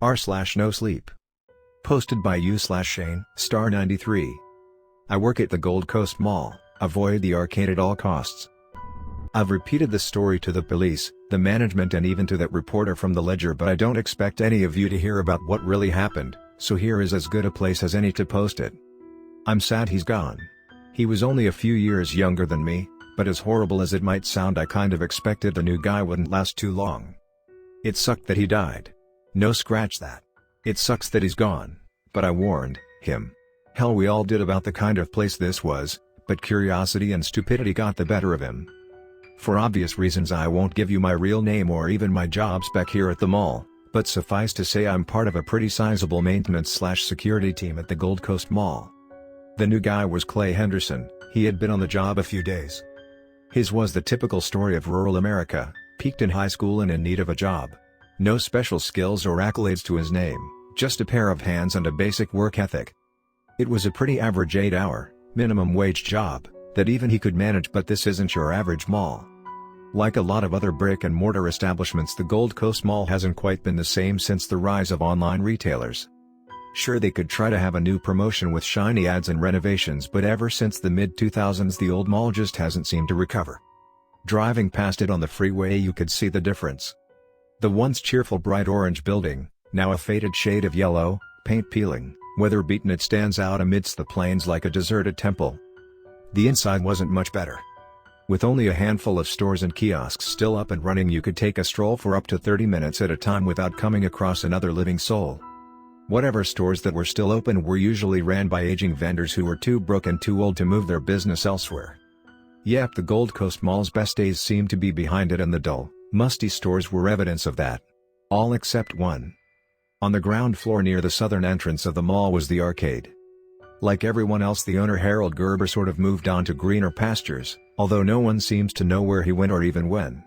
r/nosleep. Posted by u/Shane, star 93. I work at the Gold Coast Mall, avoid the arcade at all costs. I've repeated this story to the police, the management and even to that reporter from the Ledger, but I don't expect any of you to hear about what really happened, so here is as good a place as any to post it. I'm sad he's gone. He was only a few years younger than me, but as horrible as it might sound, I kind of expected the new guy wouldn't last too long. It sucked that he died. No, scratch that. It sucks that he's gone, but I warned him. Hell, we all did about the kind of place this was, but curiosity and stupidity got the better of him. For obvious reasons I won't give you my real name or even my job spec here at the mall, but suffice to say I'm part of a pretty sizable maintenance/security team at the Gold Coast Mall. The new guy was Clay Henderson. He had been on the job a few days. His was the typical story of rural America, peaked in high school and in need of a job. No special skills or accolades to his name, just a pair of hands and a basic work ethic. It was a pretty average 8-hour, minimum wage job, that even he could manage, but this isn't your average mall. Like a lot of other brick-and-mortar establishments, the Gold Coast Mall hasn't quite been the same since the rise of online retailers. Sure, they could try to have a new promotion with shiny ads and renovations, but ever since the mid-2000s the old mall just hasn't seemed to recover. Driving past it on the freeway you could see the difference. The once cheerful bright orange building, now a faded shade of yellow, paint peeling, weather-beaten, it stands out amidst the plains like a deserted temple. The inside wasn't much better. With only a handful of stores and kiosks still up and running, you could take a stroll for up to 30 minutes at a time without coming across another living soul. Whatever stores that were still open were usually ran by aging vendors who were too broke and too old to move their business elsewhere. Yep, the Gold Coast Mall's best days seemed to be behind it, and the dull, musty stores were evidence of that. All except one. On the ground floor near the southern entrance of the mall was the arcade. Like everyone else, the owner Harold Gerber sort of moved on to greener pastures, although no one seems to know where he went or even when.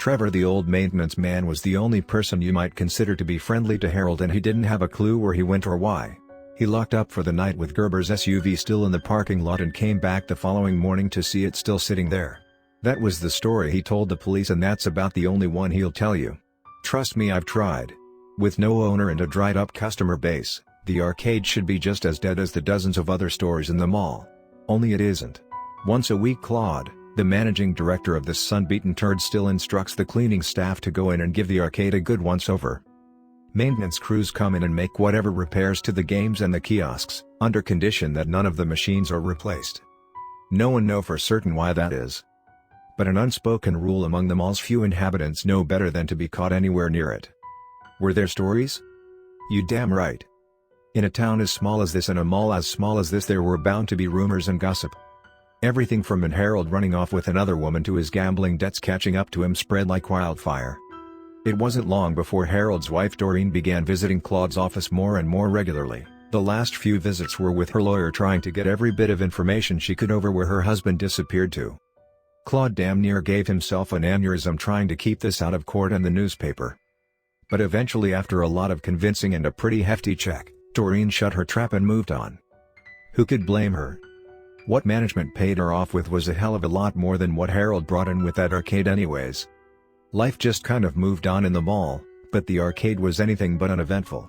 Trevor, the old maintenance man, was the only person you might consider to be friendly to Harold, and he didn't have a clue where he went or why. He locked up for the night with Gerber's SUV still in the parking lot and came back the following morning to see it still sitting there. That was the story he told the police, and that's about the only one he'll tell you. Trust me, I've tried. With no owner and a dried-up customer base, the arcade should be just as dead as the dozens of other stores in the mall. Only it isn't. Once a week, Claude, the managing director of this sun-beaten turd, still instructs the cleaning staff to go in and give the arcade a good once-over. Maintenance crews come in and make whatever repairs to the games and the kiosks, under condition that none of the machines are replaced. No one knows for certain why that is. But an unspoken rule among the mall's few inhabitants know better than to be caught anywhere near it. Were there stories? You damn right. In a town as small as this and a mall as small as this, there were bound to be rumors and gossip. Everything from Harold running off with another woman to his gambling debts catching up to him spread like wildfire. It wasn't long before Harold's wife Doreen began visiting Claude's office more and more regularly. The last few visits were with her lawyer, trying to get every bit of information she could over where her husband disappeared to. Claude damn near gave himself an aneurysm trying to keep this out of court and the newspaper. But eventually, after a lot of convincing and a pretty hefty check, Doreen shut her trap and moved on. Who could blame her? What management paid her off with was a hell of a lot more than what Harold brought in with that arcade anyways. Life just kind of moved on in the mall, but the arcade was anything but uneventful.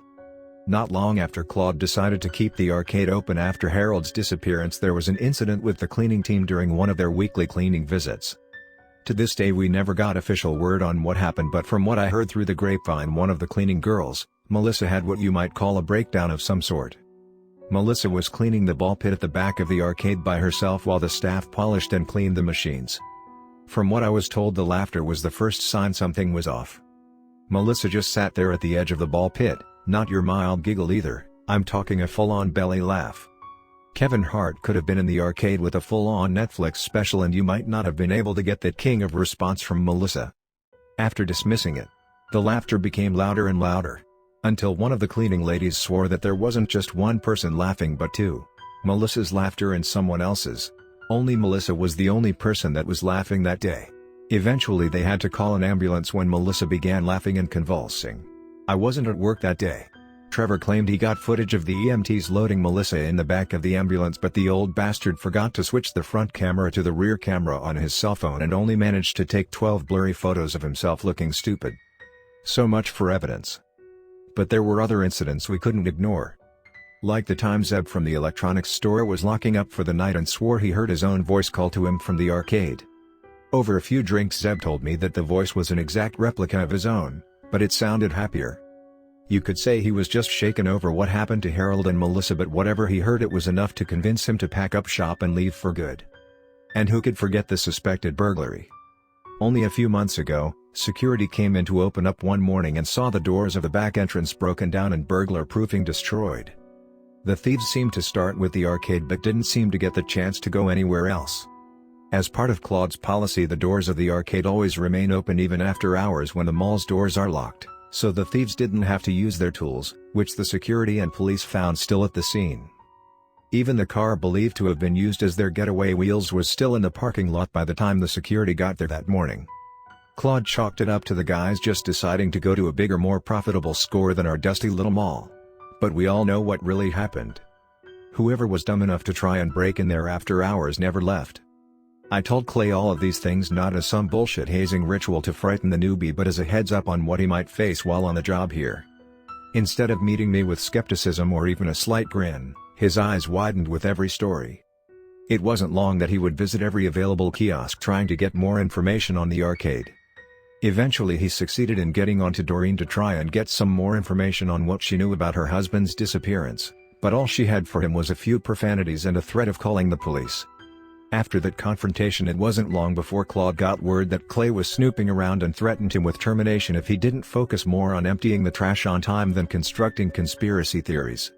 Not long after Claude decided to keep the arcade open after Harold's disappearance, there was an incident with the cleaning team during one of their weekly cleaning visits. To this day we never got official word on what happened, but from what I heard through the grapevine, one of the cleaning girls, Melissa, had what you might call a breakdown of some sort. Melissa was cleaning the ball pit at the back of the arcade by herself while the staff polished and cleaned the machines. From what I was told, the laughter was the first sign something was off. Melissa just sat there at the edge of the ball pit, not your mild giggle either, I'm talking a full-on belly laugh. Kevin Hart could have been in the arcade with a full-on Netflix special and you might not have been able to get that king of response from Melissa. After dismissing it, the laughter became louder and louder. Until one of the cleaning ladies swore that there wasn't just one person laughing but two. Melissa's laughter and someone else's. Only Melissa was the only person that was laughing that day. Eventually they had to call an ambulance when Melissa began laughing and convulsing. I wasn't at work that day. Trevor claimed he got footage of the EMTs loading Melissa in the back of the ambulance, but the old bastard forgot to switch the front camera to the rear camera on his cell phone and only managed to take 12 blurry photos of himself looking stupid. So much for evidence. But there were other incidents we couldn't ignore. Like the time Zeb from the electronics store was locking up for the night and swore he heard his own voice call to him from the arcade. Over a few drinks Zeb told me that the voice was an exact replica of his own, but it sounded happier. You could say he was just shaken over what happened to Harold and Melissa, but whatever he heard, it was enough to convince him to pack up shop and leave for good. And who could forget the suspected burglary? Only a few months ago, security came in to open up one morning and saw the doors of the back entrance broken down and burglar-proofing destroyed. The thieves seemed to start with the arcade but didn't seem to get the chance to go anywhere else. As part of Claude's policy, the doors of the arcade always remain open even after hours when the mall's doors are locked, so the thieves didn't have to use their tools, which the security and police found still at the scene. Even the car believed to have been used as their getaway wheels was still in the parking lot by the time the security got there that morning. Claude chalked it up to the guys just deciding to go to a bigger, more profitable score than our dusty little mall. But we all know what really happened. Whoever was dumb enough to try and break in there after hours never left. I told Clay all of these things not as some bullshit hazing ritual to frighten the newbie, but as a heads up on what he might face while on the job here. Instead of meeting me with skepticism or even a slight grin, his eyes widened with every story. It wasn't long that he would visit every available kiosk trying to get more information on the arcade. Eventually he succeeded in getting onto Doreen to try and get some more information on what she knew about her husband's disappearance, but all she had for him was a few profanities and a threat of calling the police. After that confrontation, it wasn't long before Claude got word that Clay was snooping around and threatened him with termination if he didn't focus more on emptying the trash on time than constructing conspiracy theories.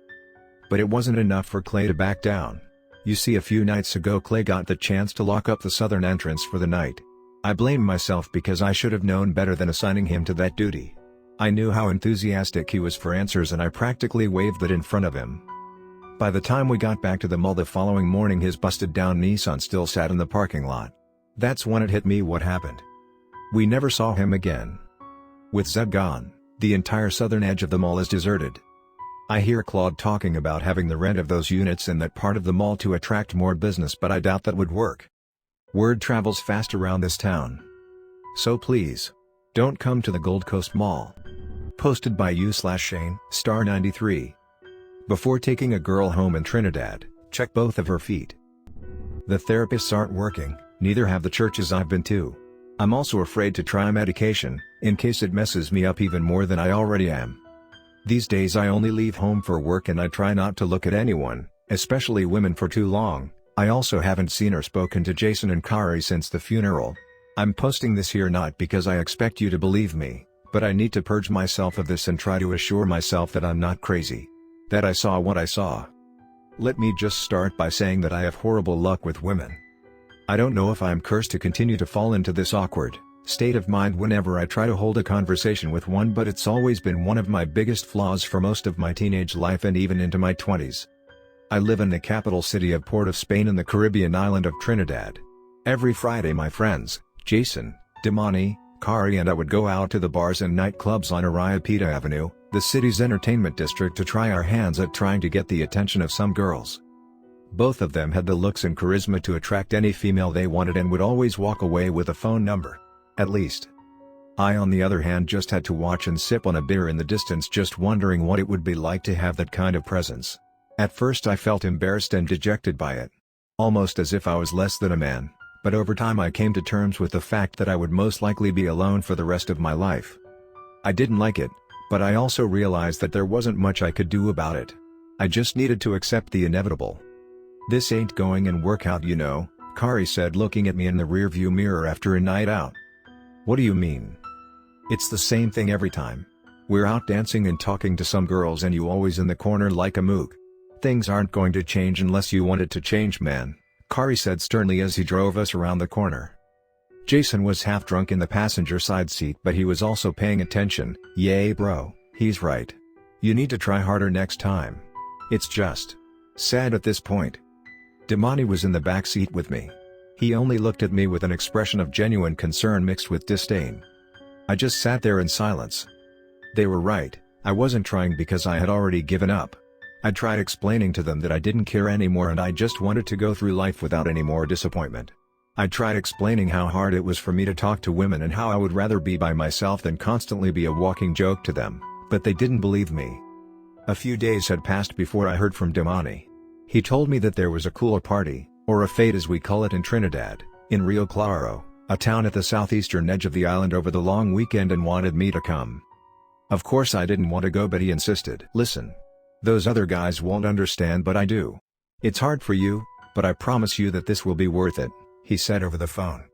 But it wasn't enough for Clay to back down. You see, a few nights ago Clay got the chance to lock up the southern entrance for the night. I blame myself because I should have known better than assigning him to that duty. I knew how enthusiastic he was for answers and I practically waved it in front of him. By the time we got back to the mall the following morning, his busted-down Nissan still sat in the parking lot. That's when it hit me what happened. We never saw him again. With Zeb gone, the entire southern edge of the mall is deserted. I hear Claude talking about having the rent of those units in that part of the mall to attract more business, but I doubt that would work. Word travels fast around this town. So please, don't come to the Gold Coast Mall. Posted by you/Shane, star 93. Before taking a girl home in Trinidad, check both of her feet. The therapists aren't working, neither have the churches I've been to. I'm also afraid to try medication, in case it messes me up even more than I already am. These days I only leave home for work and I try not to look at anyone, especially women, for too long. I also haven't seen or spoken to Jason and Kari since the funeral. I'm posting this here not because I expect you to believe me, but I need to purge myself of this and try to assure myself that I'm not crazy. That I saw what I saw. Let me just start by saying that I have horrible luck with women. I don't know if I'm cursed to continue to fall into this awkward state of mind whenever I try to hold a conversation with one, but it's always been one of my biggest flaws for most of my teenage life and even into my 20s. I live in the capital city of Port of Spain in the Caribbean island of Trinidad. Every Friday my friends, Jason, Damani, Kari and I would go out to the bars and nightclubs on Arayapita Avenue, the city's entertainment district, to try our hands at trying to get the attention of some girls. Both of them had the looks and charisma to attract any female they wanted and would always walk away with a phone number. At least. I, on the other hand, just had to watch and sip on a beer in the distance, just wondering what it would be like to have that kind of presence. At first I felt embarrassed and dejected by it. Almost as if I was less than a man, but over time I came to terms with the fact that I would most likely be alone for the rest of my life. I didn't like it, but I also realized that there wasn't much I could do about it. I just needed to accept the inevitable. "This ain't going and work out, you know," Kari said, looking at me in the rearview mirror after a night out. "What do you mean?" "It's the same thing every time. We're out dancing and talking to some girls and you always in the corner like a mook. Things aren't going to change unless you want it to change, man," Kari said sternly as he drove us around the corner. Jason was half drunk in the passenger side seat, but he was also paying attention. "Yay bro, he's right. You need to try harder next time. It's just sad at this point." Damani was in the back seat with me. He only looked at me with an expression of genuine concern mixed with disdain. I just sat there in silence. They were right, I wasn't trying because I had already given up. I tried explaining to them that I didn't care anymore and I just wanted to go through life without any more disappointment. I tried explaining how hard it was for me to talk to women and how I would rather be by myself than constantly be a walking joke to them, But they didn't believe me. A few days had passed before I heard from Damani. He told me that there was a cooler party, or a fete as we call it in Trinidad, in Rio Claro, a town at the southeastern edge of the island over the long weekend, and wanted me to come. Of course I didn't want to go, but he insisted. Listen. Those other guys won't understand, but I do. It's hard for you, but I promise you that this will be worth it, he said over the phone.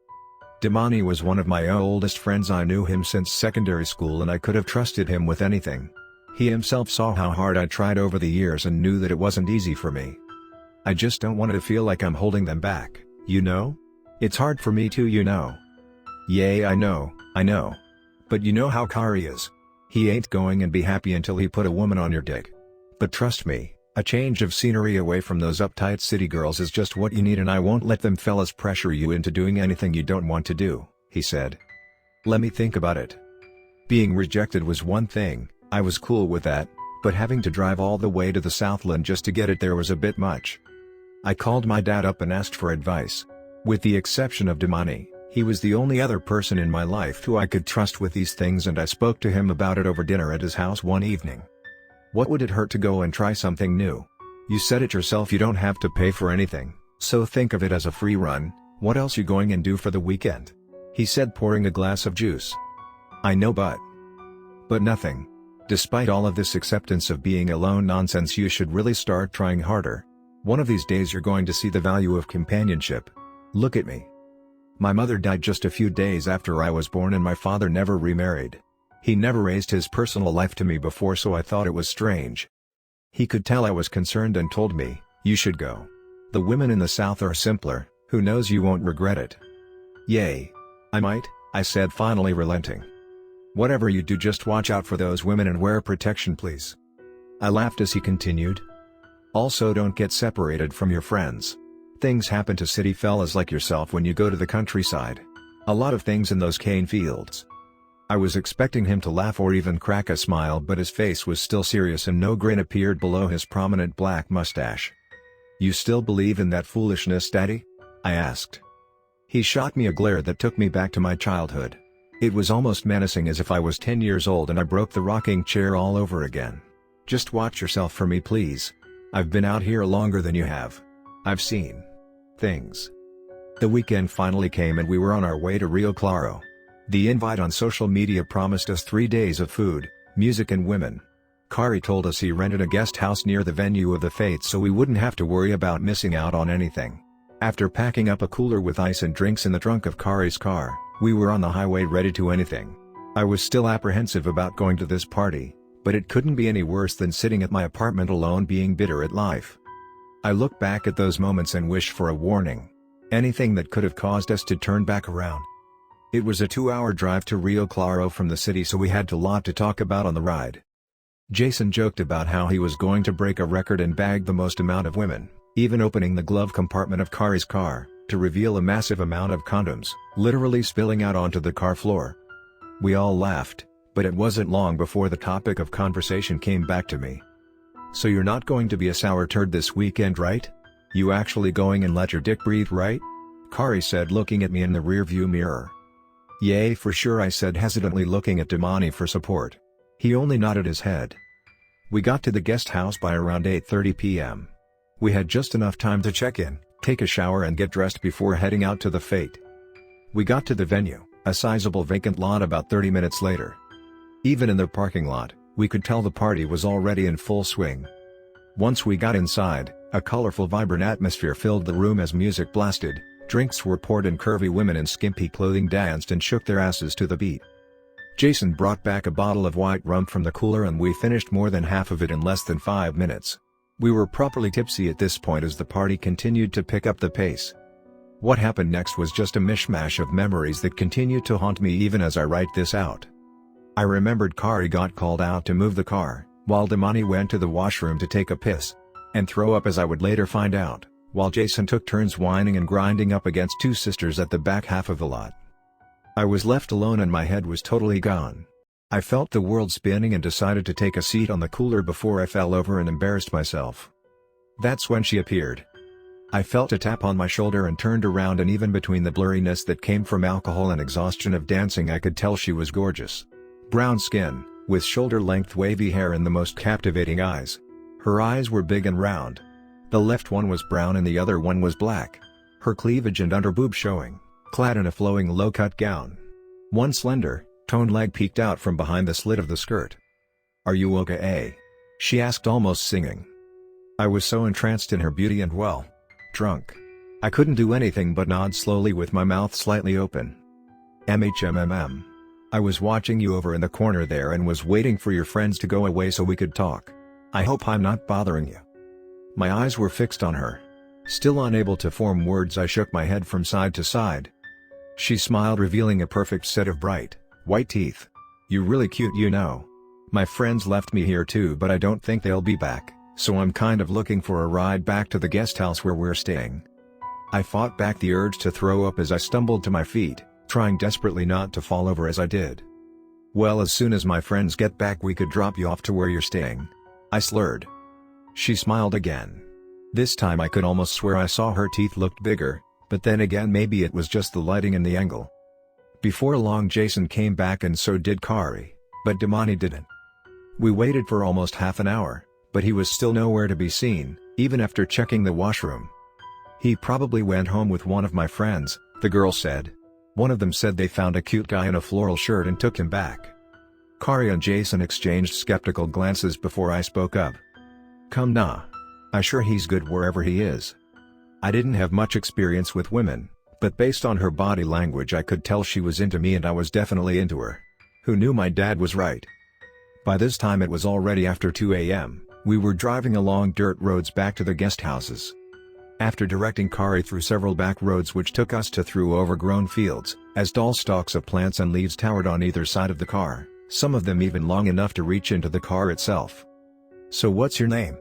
Damani was one of my oldest friends. I knew him since secondary school and I could have trusted him with anything. He himself saw how hard I tried over the years and knew that it wasn't easy for me. I just don't want it to feel like I'm holding them back, you know? It's hard for me too, you know. Yay, I know. But you know how Kari is. He ain't going and be happy until he put a woman on your dick. But trust me, a change of scenery away from those uptight city girls is just what you need, and I won't let them fellas pressure you into doing anything you don't want to do, he said. Let me think about it. Being rejected was one thing, I was cool with that, but having to drive all the way to the Southland just to get it there was a bit much. I called my dad up and asked for advice. With the exception of Damani, he was the only other person in my life who I could trust with these things, and I spoke to him about it over dinner at his house one evening. What would it hurt to go and try something new? You said it yourself, you don't have to pay for anything, so think of it as a free run. What else you going and do for the weekend? He said, pouring a glass of juice. I know, but nothing. Despite all of this acceptance of being alone nonsense, you should really start trying harder. One of these days you're going to see the value of companionship. Look at me. My mother died just a few days after I was born, and my father never remarried. He never raised his personal life to me before, so I thought it was strange. He could tell I was concerned and told me, you should go. The women in the South are simpler, who knows, you won't regret it. Yay. I might, I said, finally relenting. Whatever you do, just watch out for those women and wear protection, please. I laughed as he continued. Also, don't get separated from your friends. Things happen to city fellas like yourself when you go to the countryside. A lot of things in those cane fields. I was expecting him to laugh or even crack a smile, but his face was still serious and no grin appeared below his prominent black mustache. You still believe in that foolishness, Daddy? I asked. He shot me a glare that took me back to my childhood. It was almost menacing, as if I was 10 years old and I broke the rocking chair all over again. Just watch yourself for me, please. I've been out here longer than you have. I've seen things. The weekend finally came and we were on our way to Rio Claro. The invite on social media promised us 3 days of food, music and women. Kari told us he rented a guest house near the venue of the fete so we wouldn't have to worry about missing out on anything. After packing up a cooler with ice and drinks in the trunk of Kari's car, we were on the highway ready to anything. I was still apprehensive about going to this party, but it couldn't be any worse than sitting at my apartment alone being bitter at life. I look back at those moments and wish for a warning. Anything that could have caused us to turn back around. It was a 2-hour drive to Rio Claro from the city, so we had a lot to talk about on the ride. Jason joked about how he was going to break a record and bag the most amount of women, even opening the glove compartment of Kari's car, to reveal a massive amount of condoms, literally spilling out onto the car floor. We all laughed, but it wasn't long before the topic of conversation came back to me. So you're not going to be a sour turd this weekend, right? You actually going and let your dick breathe, right? Kari said, looking at me in the rearview mirror. Yay, for sure, I said, hesitantly looking at Damani for support. He only nodded his head. We got to the guest house by around 8:30 p.m. We had just enough time to check in, take a shower and get dressed before heading out to the fete. We got to the venue, a sizable vacant lot, about 30 minutes later. Even in the parking lot, we could tell the party was already in full swing. Once we got inside, a colorful, vibrant atmosphere filled the room as music blasted, drinks were poured and curvy women in skimpy clothing danced and shook their asses to the beat. Jason brought back a bottle of white rum from the cooler and we finished more than half of it in less than 5 minutes. We were properly tipsy at this point as the party continued to pick up the pace. What happened next was just a mishmash of memories that continue to haunt me even as I write this out. I remembered Kari got called out to move the car, while Damani went to the washroom to take a piss and throw up, as I would later find out, while Jason took turns whining and grinding up against 2 sisters at the back half of the lot. I was left alone and my head was totally gone. I felt the world spinning and decided to take a seat on the cooler before I fell over and embarrassed myself. That's when she appeared. I felt a tap on my shoulder and turned around, and even between the blurriness that came from alcohol and exhaustion of dancing, I could tell she was gorgeous. Brown skin, with shoulder-length wavy hair and the most captivating eyes. Her eyes were big and round. The left one was brown and the other one was black. Her cleavage and underboob showing, clad in a flowing low-cut gown. One slender, toned leg peeked out from behind the slit of the skirt. "Are you okay?" she asked, almost singing. I was so entranced in her beauty and drunk. I couldn't do anything but nod slowly with my mouth slightly open. "MHMMM. I was watching you over in the corner there and was waiting for your friends to go away so we could talk. I hope I'm not bothering you." My eyes were fixed on her. Still unable to form words, I shook my head from side to side. She smiled, revealing a perfect set of bright, white teeth. "You're really cute, you know. My friends left me here too, but I don't think they'll be back, so I'm kind of looking for a ride back to the guest house where we're staying." I fought back the urge to throw up as I stumbled to my feet, trying desperately not to fall over as I did. "Well, as soon as my friends get back we could drop you off to where you're staying," I slurred. She smiled again. This time I could almost swear I saw her teeth looked bigger, but then again maybe it was just the lighting and the angle. Before long Jason came back and so did Kari, but Damani didn't. We waited for almost half an hour, but he was still nowhere to be seen, even after checking the washroom. "He probably went home with one of my friends," the girl said. "One of them said they found a cute guy in a floral shirt and took him back." Kari and Jason exchanged skeptical glances before I spoke up. "Come nah. I'm sure he's good wherever he is." I didn't have much experience with women, but based on her body language I could tell she was into me and I was definitely into her. Who knew my dad was right? By this time it was already after 2 a.m., we were driving along dirt roads back to the guest houses. After directing Kari through several back roads which took us to through overgrown fields, as tall stalks of plants and leaves towered on either side of the car, some of them even long enough to reach into the car itself. "So what's your name?"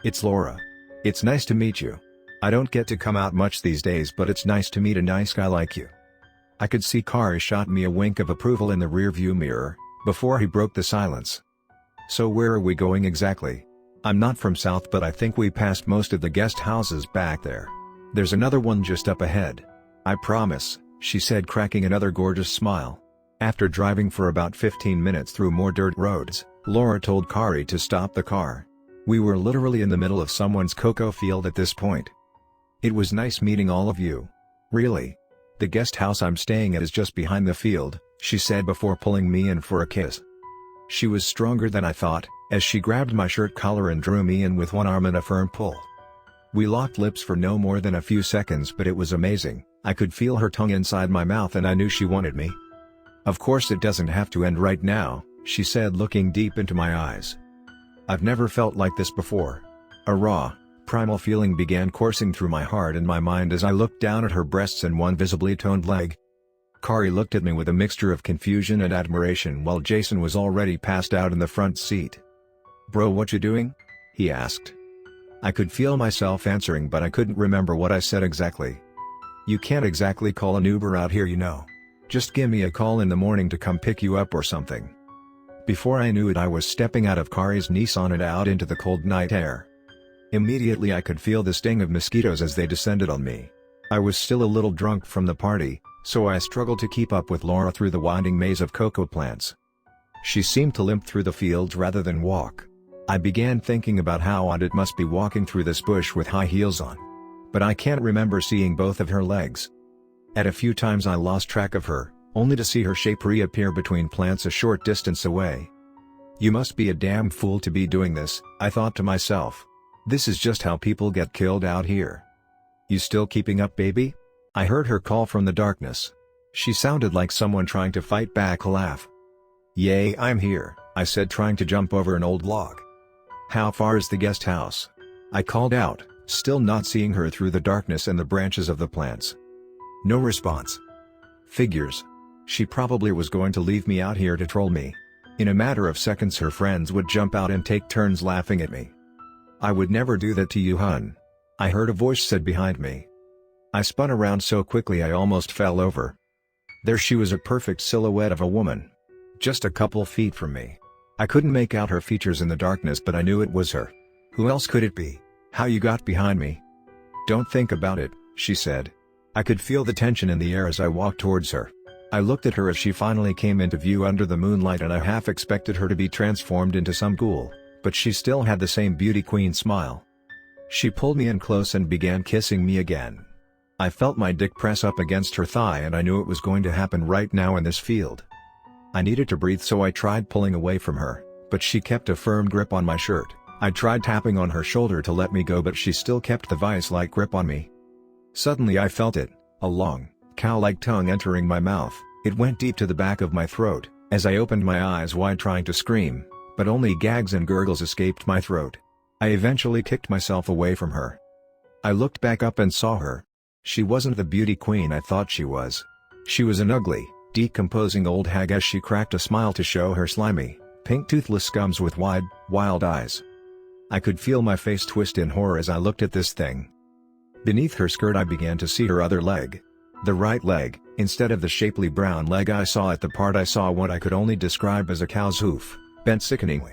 "It's Laura. It's nice to meet you. I don't get to come out much these days, but it's nice to meet a nice guy like you." I could see Kari shot me a wink of approval in the rearview mirror, before he broke the silence. "So where are we going exactly? I'm not from South, but I think we passed most of the guest houses back there. There's another one just up ahead. I promise," she said, cracking another gorgeous smile. After driving for about 15 minutes through more dirt roads, Laura told Kari to stop the car. We were literally in the middle of someone's cocoa field at this point. "It was nice meeting all of you." "Really? The guest house I'm staying at is just behind the field," she said before pulling me in for a kiss. She was stronger than I thought, as she grabbed my shirt collar and drew me in with one arm in a firm pull. We locked lips for no more than a few seconds, but it was amazing. I could feel her tongue inside my mouth and I knew she wanted me. "Of course it doesn't have to end right now," she said, looking deep into my eyes. I've never felt like this before. A raw, primal feeling began coursing through my heart and my mind as I looked down at her breasts and one visibly toned leg. Kari looked at me with a mixture of confusion and admiration while Jason was already passed out in the front seat. "Bro, what you doing?" he asked. I could feel myself answering, but I couldn't remember what I said exactly. "You can't exactly call an Uber out here, you know. Just give me a call in the morning to come pick you up or something." Before I knew it, I was stepping out of Kari's Nissan and out into the cold night air. Immediately I could feel the sting of mosquitoes as they descended on me. I was still a little drunk from the party, so I struggled to keep up with Laura through the winding maze of cocoa plants. She seemed to limp through the fields rather than walk. I began thinking about how odd it must be walking through this bush with high heels on. But I can't remember seeing both of her legs. At a few times I lost track of her, only to see her shape reappear between plants a short distance away. "You must be a damn fool to be doing this," I thought to myself. "This is just how people get killed out here." "You still keeping up, baby?" I heard her call from the darkness. She sounded like someone trying to fight back a laugh. "Yay, I'm here," I said, trying to jump over an old log. "How far is the guest house?" I called out, still not seeing her through the darkness and the branches of the plants. No response. Figures. She probably was going to leave me out here to troll me. In a matter of seconds her friends would jump out and take turns laughing at me. "I would never do that to you, hun," I heard a voice said behind me. I spun around so quickly I almost fell over. There she was, a perfect silhouette of a woman. Just a couple feet from me. I couldn't make out her features in the darkness, but I knew it was her. Who else could it be? "How you got behind me?" "Don't think about it," she said. I could feel the tension in the air as I walked towards her. I looked at her as she finally came into view under the moonlight, and I half expected her to be transformed into some ghoul, but she still had the same beauty queen smile. She pulled me in close and began kissing me again. I felt my dick press up against her thigh, and I knew it was going to happen right now in this field. I needed to breathe, so I tried pulling away from her, but she kept a firm grip on my shirt. I tried tapping on her shoulder to let me go, but she still kept the vice-like grip on me. Suddenly I felt it, a long, cow-like tongue entering my mouth. It went deep to the back of my throat, as I opened my eyes wide trying to scream, but only gags and gurgles escaped my throat. I eventually kicked myself away from her. I looked back up and saw her. She wasn't the beauty queen I thought she was. She was an ugly, decomposing old hag as she cracked a smile to show her slimy, pink toothless gums with wide, wild eyes. I could feel my face twist in horror as I looked at this thing. Beneath her skirt I began to see her other leg. The right leg. Instead of the shapely brown leg I saw at the part, I saw what I could only describe as a cow's hoof, bent sickeningly.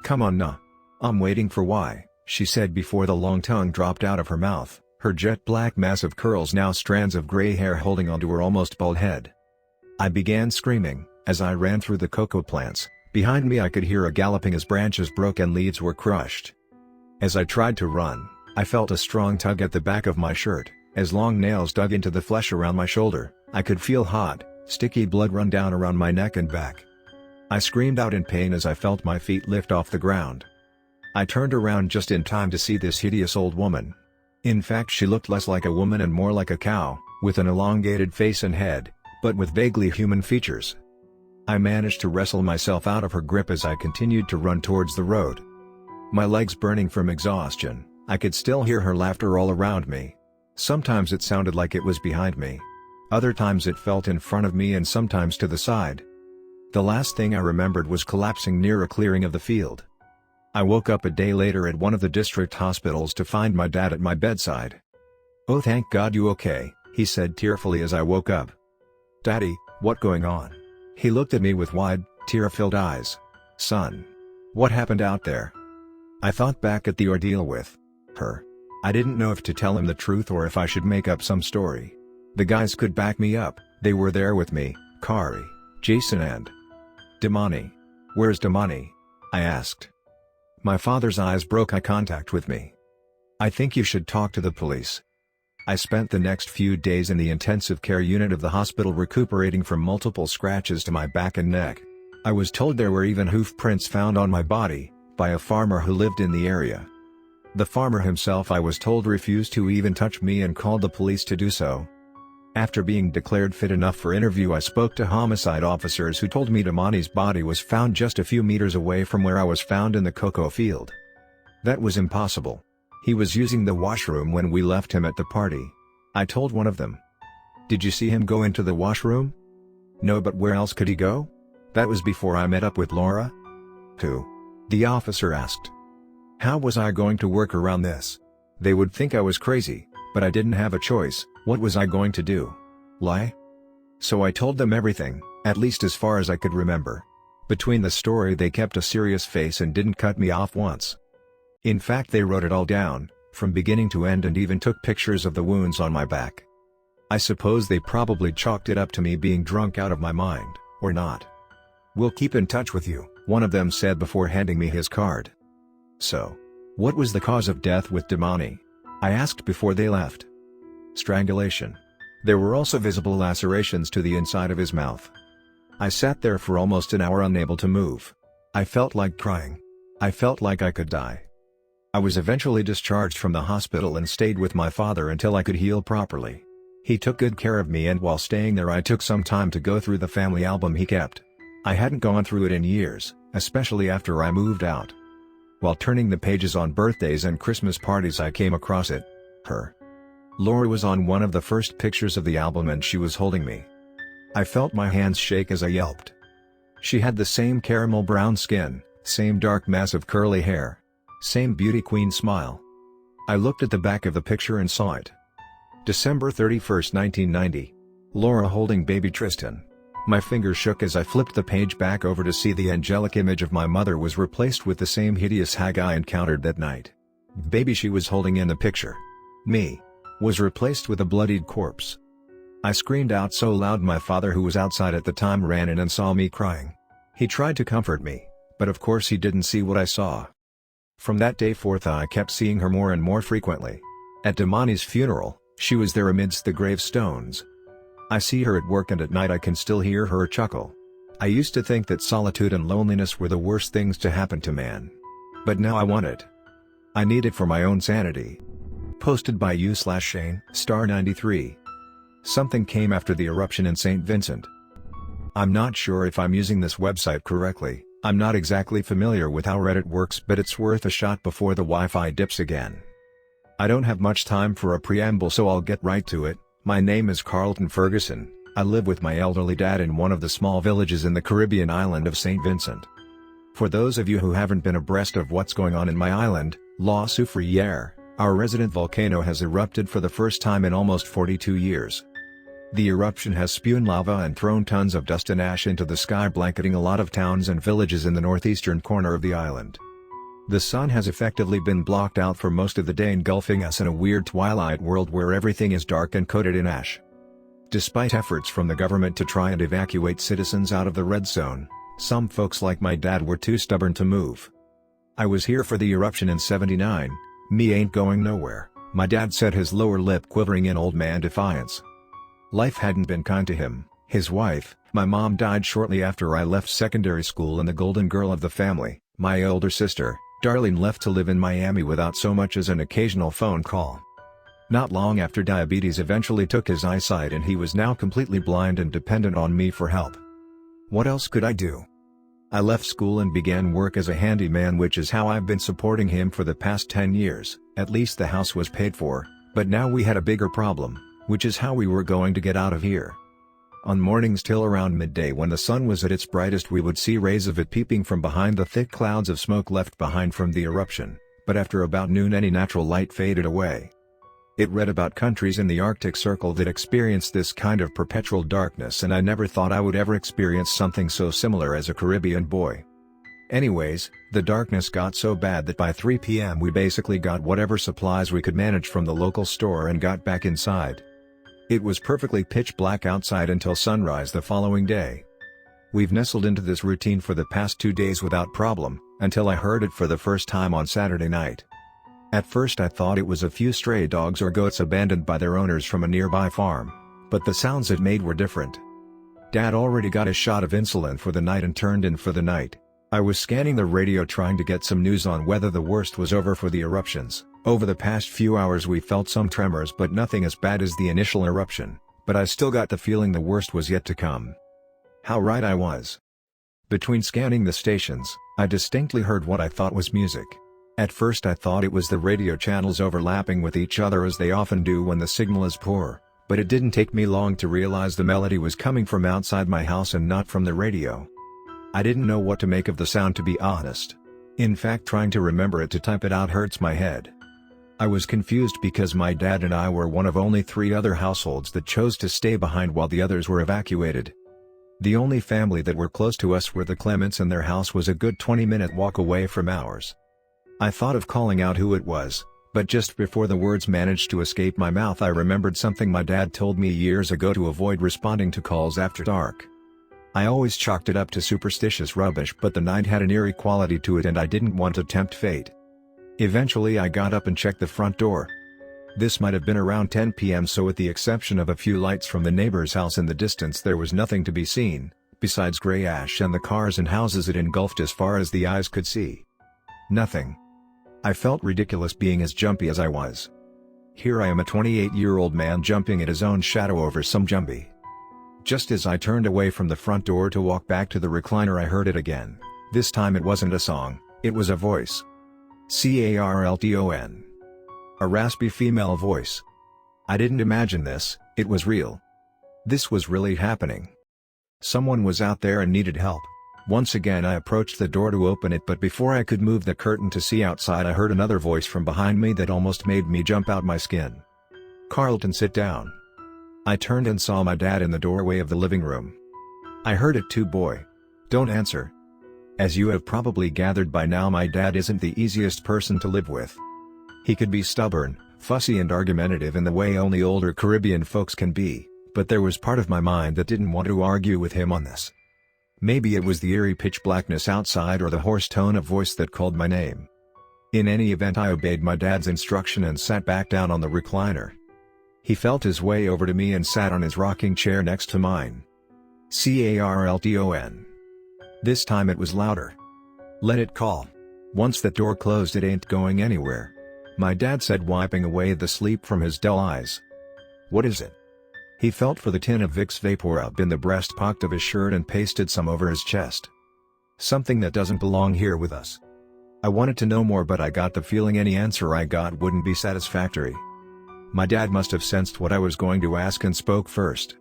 "Come on nah. I'm waiting for why," she said before the long tongue dropped out of her mouth, her jet black mass of curls now strands of gray hair holding onto her almost bald head. I began screaming, as I ran through the cocoa plants. Behind me I could hear a galloping as branches broke and leaves were crushed. As I tried to run, I felt a strong tug at the back of my shirt, as long nails dug into the flesh around my shoulder. I could feel hot, sticky blood run down around my neck and back. I screamed out in pain as I felt my feet lift off the ground. I turned around just in time to see this hideous old woman. In fact, she looked less like a woman and more like a cow, with an elongated face and head, but with vaguely human features. I managed to wrestle myself out of her grip as I continued to run towards the road. My legs burning from exhaustion, I could still hear her laughter all around me. Sometimes it sounded like it was behind me. Other times it felt in front of me, and sometimes to the side. The last thing I remembered was collapsing near a clearing of the field. I woke up a day later at one of the district hospitals to find my dad at my bedside. "Oh, thank God you okay," he said tearfully as I woke up. "Daddy, what going on?" He looked at me with wide, tear-filled eyes. "Son, what happened out there?" I thought back at the ordeal with her. I didn't know if to tell him the truth or if I should make up some story. The guys could back me up. They were there with me, Kari, Jason and Damani. "Where's Damani?" I asked. My father's eyes broke eye contact with me. "I think you should talk to the police." I spent the next few days in the intensive care unit of the hospital recuperating from multiple scratches to my back and neck. I was told there were even hoof prints found on my body, by a farmer who lived in the area. The farmer himself, I was told, refused to even touch me and called the police to do so. After being declared fit enough for interview, I spoke to homicide officers who told me Damani's body was found just a few meters away from where I was found in the cocoa field. That was impossible. He was using the washroom when we left him at the party. I told one of them. "Did you see him go into the washroom?" "No, but where else could he go?" "That was before I met up with Laura." "Who?" the officer asked. How was I going to work around this? They would think I was crazy, but I didn't have a choice. What was I going to do? Lie? So I told them everything, at least as far as I could remember. Between the story, they kept a serious face and didn't cut me off once. In fact, they wrote it all down, from beginning to end, and even took pictures of the wounds on my back. I suppose they probably chalked it up to me being drunk out of my mind, or not. "We'll keep in touch with you," one of them said before handing me his card. "So, what was the cause of death with Damani?" I asked before they left. "Strangulation. There were also visible lacerations to the inside of his mouth." I sat there for almost an hour unable to move. I felt like crying. I felt like I could die. I was eventually discharged from the hospital and stayed with my father until I could heal properly. He took good care of me, and while staying there I took some time to go through the family album he kept. I hadn't gone through it in years, especially after I moved out. While turning the pages on birthdays and Christmas parties, I came across it. Her. Laura was on one of the first pictures of the album, and she was holding me. I felt my hands shake as I yelped. She had the same caramel brown skin, same dark mass of curly hair, same beauty queen smile. I looked at the back of the picture and saw it. December 31st, 1990. Laura holding baby Tristan. My fingers shook as I flipped the page back over to see the angelic image of my mother was replaced with the same hideous hag I encountered that night. Baby she was holding in the picture, me, was replaced with a bloodied corpse. I screamed out so loud my father, who was outside at the time, ran in and saw me crying. He tried to comfort me, but of course he didn't see what I saw. From that day forth I kept seeing her more and more frequently. At Damani's funeral, she was there amidst the gravestones. I see her at work, and at night I can still hear her chuckle. I used to think that solitude and loneliness were the worst things to happen to man. But now I want it. I need it for my own sanity. Posted by u/Shane, star 93. Something came after the eruption in St. Vincent. I'm not sure if I'm using this website correctly. I'm not exactly familiar with how Reddit works, but it's worth a shot before the Wi-Fi dips again. I don't have much time for a preamble, so I'll get right to it. My name is Carlton Ferguson. I live with my elderly dad in one of the small villages in the Caribbean island of St. Vincent. For those of you who haven't been abreast of what's going on in my island, La Soufriere, our resident volcano has erupted for the first time in almost 42 years. The eruption has spewed lava and thrown tons of dust and ash into the sky, blanketing a lot of towns and villages in the northeastern corner of the island. The sun has effectively been blocked out for most of the day, engulfing us in a weird twilight world where everything is dark and coated in ash. Despite efforts from the government to try and evacuate citizens out of the red zone, some folks like my dad were too stubborn to move. I was here for the eruption in '79, me ain't going nowhere, my dad said, his lower lip quivering in old man defiance. Life hadn't been kind to him. His wife, my mom, died shortly after I left secondary school, and the golden girl of the family, my older sister, Darlene, left to live in Miami without so much as an occasional phone call. Not long after, diabetes eventually took his eyesight, and he was now completely blind and dependent on me for help. What else could I do? I left school and began work as a handyman, which is how I've been supporting him for the past 10 years. At least the house was paid for, but now we had a bigger problem, which is how we were going to get out of here. On mornings till around midday, when the sun was at its brightest, we would see rays of it peeping from behind the thick clouds of smoke left behind from the eruption, but after about noon any natural light faded away. It read about countries in the Arctic Circle that experienced this kind of perpetual darkness, and I never thought I would ever experience something so similar as a Caribbean boy. Anyways, the darkness got so bad that by 3 p.m. we basically got whatever supplies we could manage from the local store and got back inside. It was perfectly pitch black outside until sunrise the following day. We've nestled into this routine for the past 2 days without problem, until I heard it for the first time on Saturday night. At first I thought it was a few stray dogs or goats abandoned by their owners from a nearby farm, but the sounds it made were different. Dad already got a shot of insulin for the night and turned in for the night. I was scanning the radio trying to get some news on whether the worst was over for the eruptions. Over the past few hours we felt some tremors, but nothing as bad as the initial eruption, but I still got the feeling the worst was yet to come. How right I was. Between scanning the stations, I distinctly heard what I thought was music. At first I thought it was the radio channels overlapping with each other, as they often do when the signal is poor, but it didn't take me long to realize the melody was coming from outside my house and not from the radio. I didn't know what to make of the sound, to be honest. In fact, trying to remember it to type it out hurts my head. I was confused because my dad and I were one of only 3 other households that chose to stay behind while the others were evacuated. The only family that were close to us were the Clements, and their house was a good 20-minute walk away from ours. I thought of calling out who it was, but just before the words managed to escape my mouth I remembered something my dad told me years ago to avoid responding to calls after dark. I always chalked it up to superstitious rubbish, but the night had an eerie quality to it and I didn't want to tempt fate. Eventually I got up and checked the front door. This might have been around 10 p.m., so with the exception of a few lights from the neighbor's house in the distance there was nothing to be seen, besides gray ash and the cars and houses it engulfed as far as the eyes could see. Nothing. I felt ridiculous being as jumpy as I was. Here I am, a 28-year-old man jumping at his own shadow over some jumpy. Just as I turned away from the front door to walk back to the recliner I heard it again. This time it wasn't a song, it was a voice. Carlton. A raspy female voice. I didn't imagine this, it was real. This was really happening. Someone was out there and needed help. Once again I approached the door to open it, but before I could move the curtain to see outside I heard another voice from behind me that almost made me jump out my skin. "Carlton, sit down." I turned and saw my dad in the doorway of the living room. "I heard it too, boy. Don't answer." As you have probably gathered by now, my dad isn't the easiest person to live with. He could be stubborn, fussy and argumentative in the way only older Caribbean folks can be, But there was part of my mind that didn't want to argue with him on this. Maybe it was the eerie pitch blackness outside or the hoarse tone of voice that called my name. In any event, I obeyed my dad's instruction and sat back down on the recliner. He felt his way over to me and sat on his rocking chair next to mine. Carlton. This time it was louder. Let it call. Once that door closed, it ain't going anywhere, my dad said, wiping away the sleep from his dull eyes. What is it? He felt for the tin of Vicks VapoRub in the breast pocket of his shirt and pasted some over his chest. Something that doesn't belong here with us. I wanted to know more, but I got the feeling any answer I got wouldn't be satisfactory. My dad must have sensed what I was going to ask and spoke first.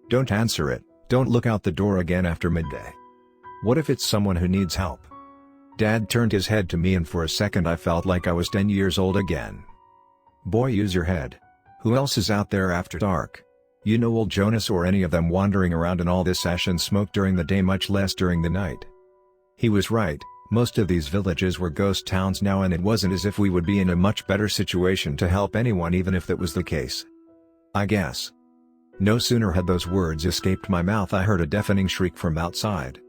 Don't answer it, don't look out the door again after midday. What if it's someone who needs help? Dad turned his head to me and for a second I felt like I was 10 years old again. Boy, use your head. Who else is out there after dark? You know old Jonas or any of them wandering around in all this ash and smoke during the day, much less during the night? He was right, most of these villages were ghost towns now, and it wasn't as if we would be in a much better situation to help anyone even if that was the case. I guess. No sooner had those words escaped my mouth I heard a deafening shriek from outside.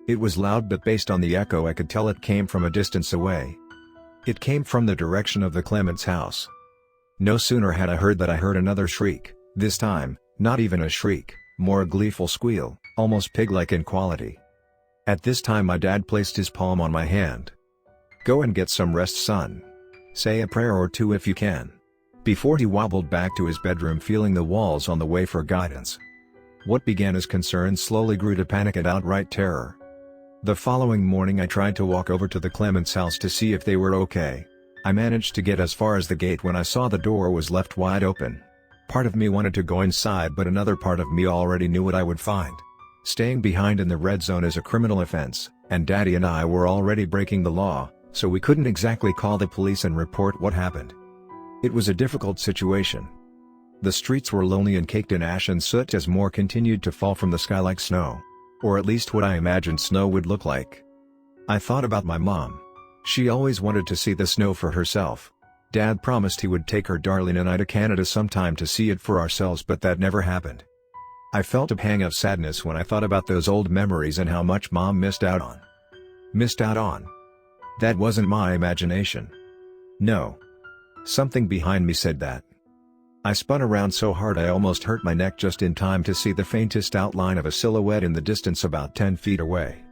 It was loud, but based on the echo I could tell it came from a distance away. It came from the direction of the Clements house. No sooner had I heard that I heard another shriek, this time, not even a shriek, more a gleeful squeal, almost pig-like in quality. At this time my dad placed his palm on my hand. Go and get some rest, son. Say a prayer or two if you can. Before he wobbled back to his bedroom, feeling the walls on the way for guidance. What began as concern slowly grew to panic and outright terror. The following morning I tried to walk over to the Clements house to see if they were okay. I managed to get as far as the gate when I saw the door was left wide open. Part of me wanted to go inside, but another part of me already knew what I would find. Staying behind in the red zone is a criminal offense, and Daddy and I were already breaking the law, so we couldn't exactly call the police and report what happened. It was a difficult situation. The streets were lonely and caked in ash and soot as more continued to fall from the sky like snow. Or at least what I imagined snow would look like. I thought about my mom. She always wanted to see the snow for herself. Dad promised he would take her darling and I to Canada sometime to see it for ourselves, but that never happened. I felt a pang of sadness when I thought about those old memories and how much Mom missed out on. Missed out on? That wasn't my imagination. No. Something behind me said that. I spun around so hard I almost hurt my neck just in time to see the faintest outline of a silhouette in the distance about 10 feet away.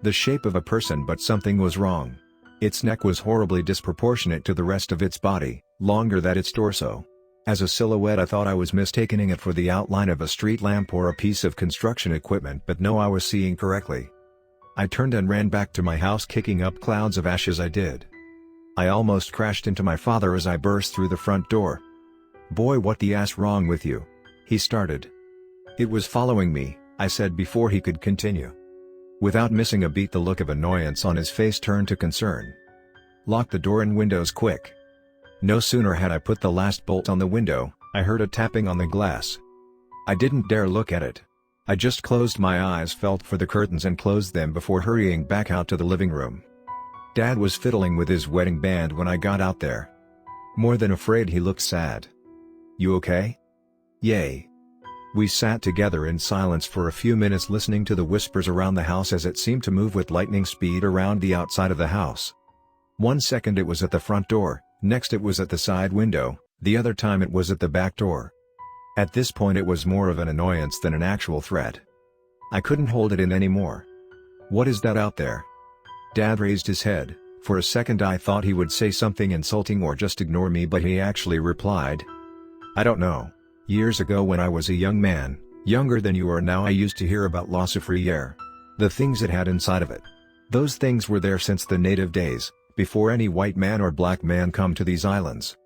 The shape of a person, but something was wrong. Its neck was horribly disproportionate to the rest of its body, longer than its torso. As a silhouette I thought I was mistaking it for the outline of a street lamp or a piece of construction equipment, but no, I was seeing correctly. I turned and ran back to my house, kicking up clouds of ash as I did. I almost crashed into my father as I burst through the front door. Boy, what the ass wrong with you? He started. It was following me, I said before he could continue. Without missing a beat, the look of annoyance on his face turned to concern. Lock the door and windows quick. No sooner had I put the last bolt on the window, I heard a tapping on the glass. I didn't dare look at it. I just closed my eyes, felt for the curtains and closed them before hurrying back out to the living room. Dad was fiddling with his wedding band when I got out there. More than afraid, he looked sad. You okay? Yay. We sat together in silence for a few minutes, listening to the whispers around the house as it seemed to move with lightning speed around the outside of the house. 1 second it was at the front door, next it was at the side window, the other time it was at the back door. At this point it was more of an annoyance than an actual threat. I couldn't hold it in anymore. What is that out there? Dad raised his head. For a second I thought he would say something insulting or just ignore me, but he actually replied, I don't know. Years ago when I was a young man, younger than you are now, I used to hear about loss of free air. The things it had inside of it. Those things were there since the native days, before any white man or black man come to these islands.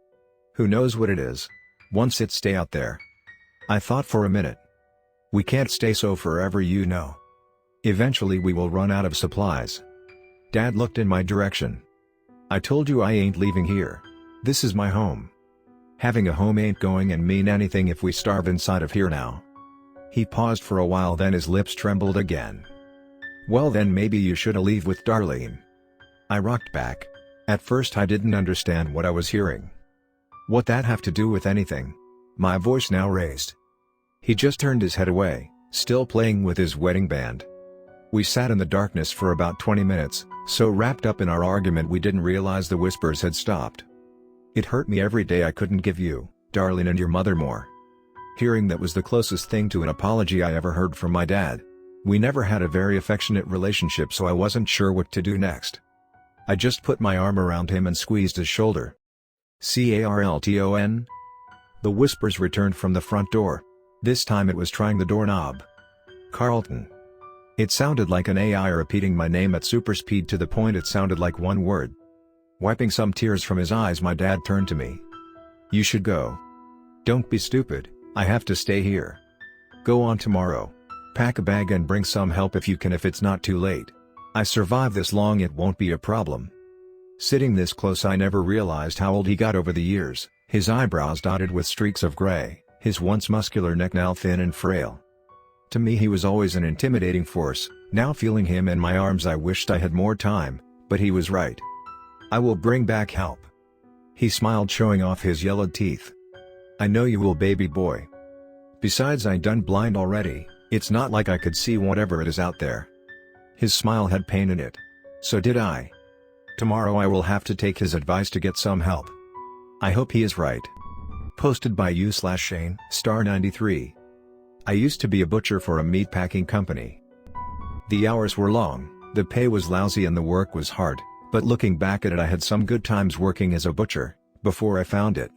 Who knows what it is? Once it stay out there. I thought for a minute. We can't stay so forever, you know. Eventually we will run out of supplies. Dad looked in my direction. I told you I ain't leaving here. This is my home. Having a home ain't going and mean anything if we starve inside of here now. He paused for a while, then his lips trembled again. Well then maybe you shoulda leave with Darlene. I rocked back. At first I didn't understand what I was hearing. What that have to do with anything? My voice now raised. He just turned his head away, still playing with his wedding band. We sat in the darkness for about 20 minutes, so wrapped up in our argument we didn't realize the whispers had stopped. It hurt me every day I couldn't give you, darling, and your mother more. Hearing that was the closest thing to an apology I ever heard from my dad. We never had a very affectionate relationship, so I wasn't sure what to do next. I just put my arm around him and squeezed his shoulder. Carlton? The whispers returned from the front door. This time it was trying the doorknob. Carlton. It sounded like an AI repeating my name at super speed to the point it sounded like one word. Wiping some tears from his eyes, my dad turned to me. You should go. Don't be stupid, I have to stay here. Go on tomorrow. Pack a bag and bring some help if you can, if it's not too late. I survived this long, it won't be a problem. Sitting this close I never realized how old he got over the years, his eyebrows dotted with streaks of gray, his once muscular neck now thin and frail. To me he was always an intimidating force. Now feeling him in my arms I wished I had more time, but he was right. I will bring back help. He smiled, showing off his yellowed teeth. I know you will, baby boy. Besides, I done blind already, it's not like I could see whatever it is out there. His smile had pain in it. So did I. Tomorrow I will have to take his advice to get some help. I hope he is right. Posted by you/Shane, star93. I used to be a butcher for a meatpacking company. The hours were long, the pay was lousy and the work was hard, but looking back at it I had some good times working as a butcher, before I found it.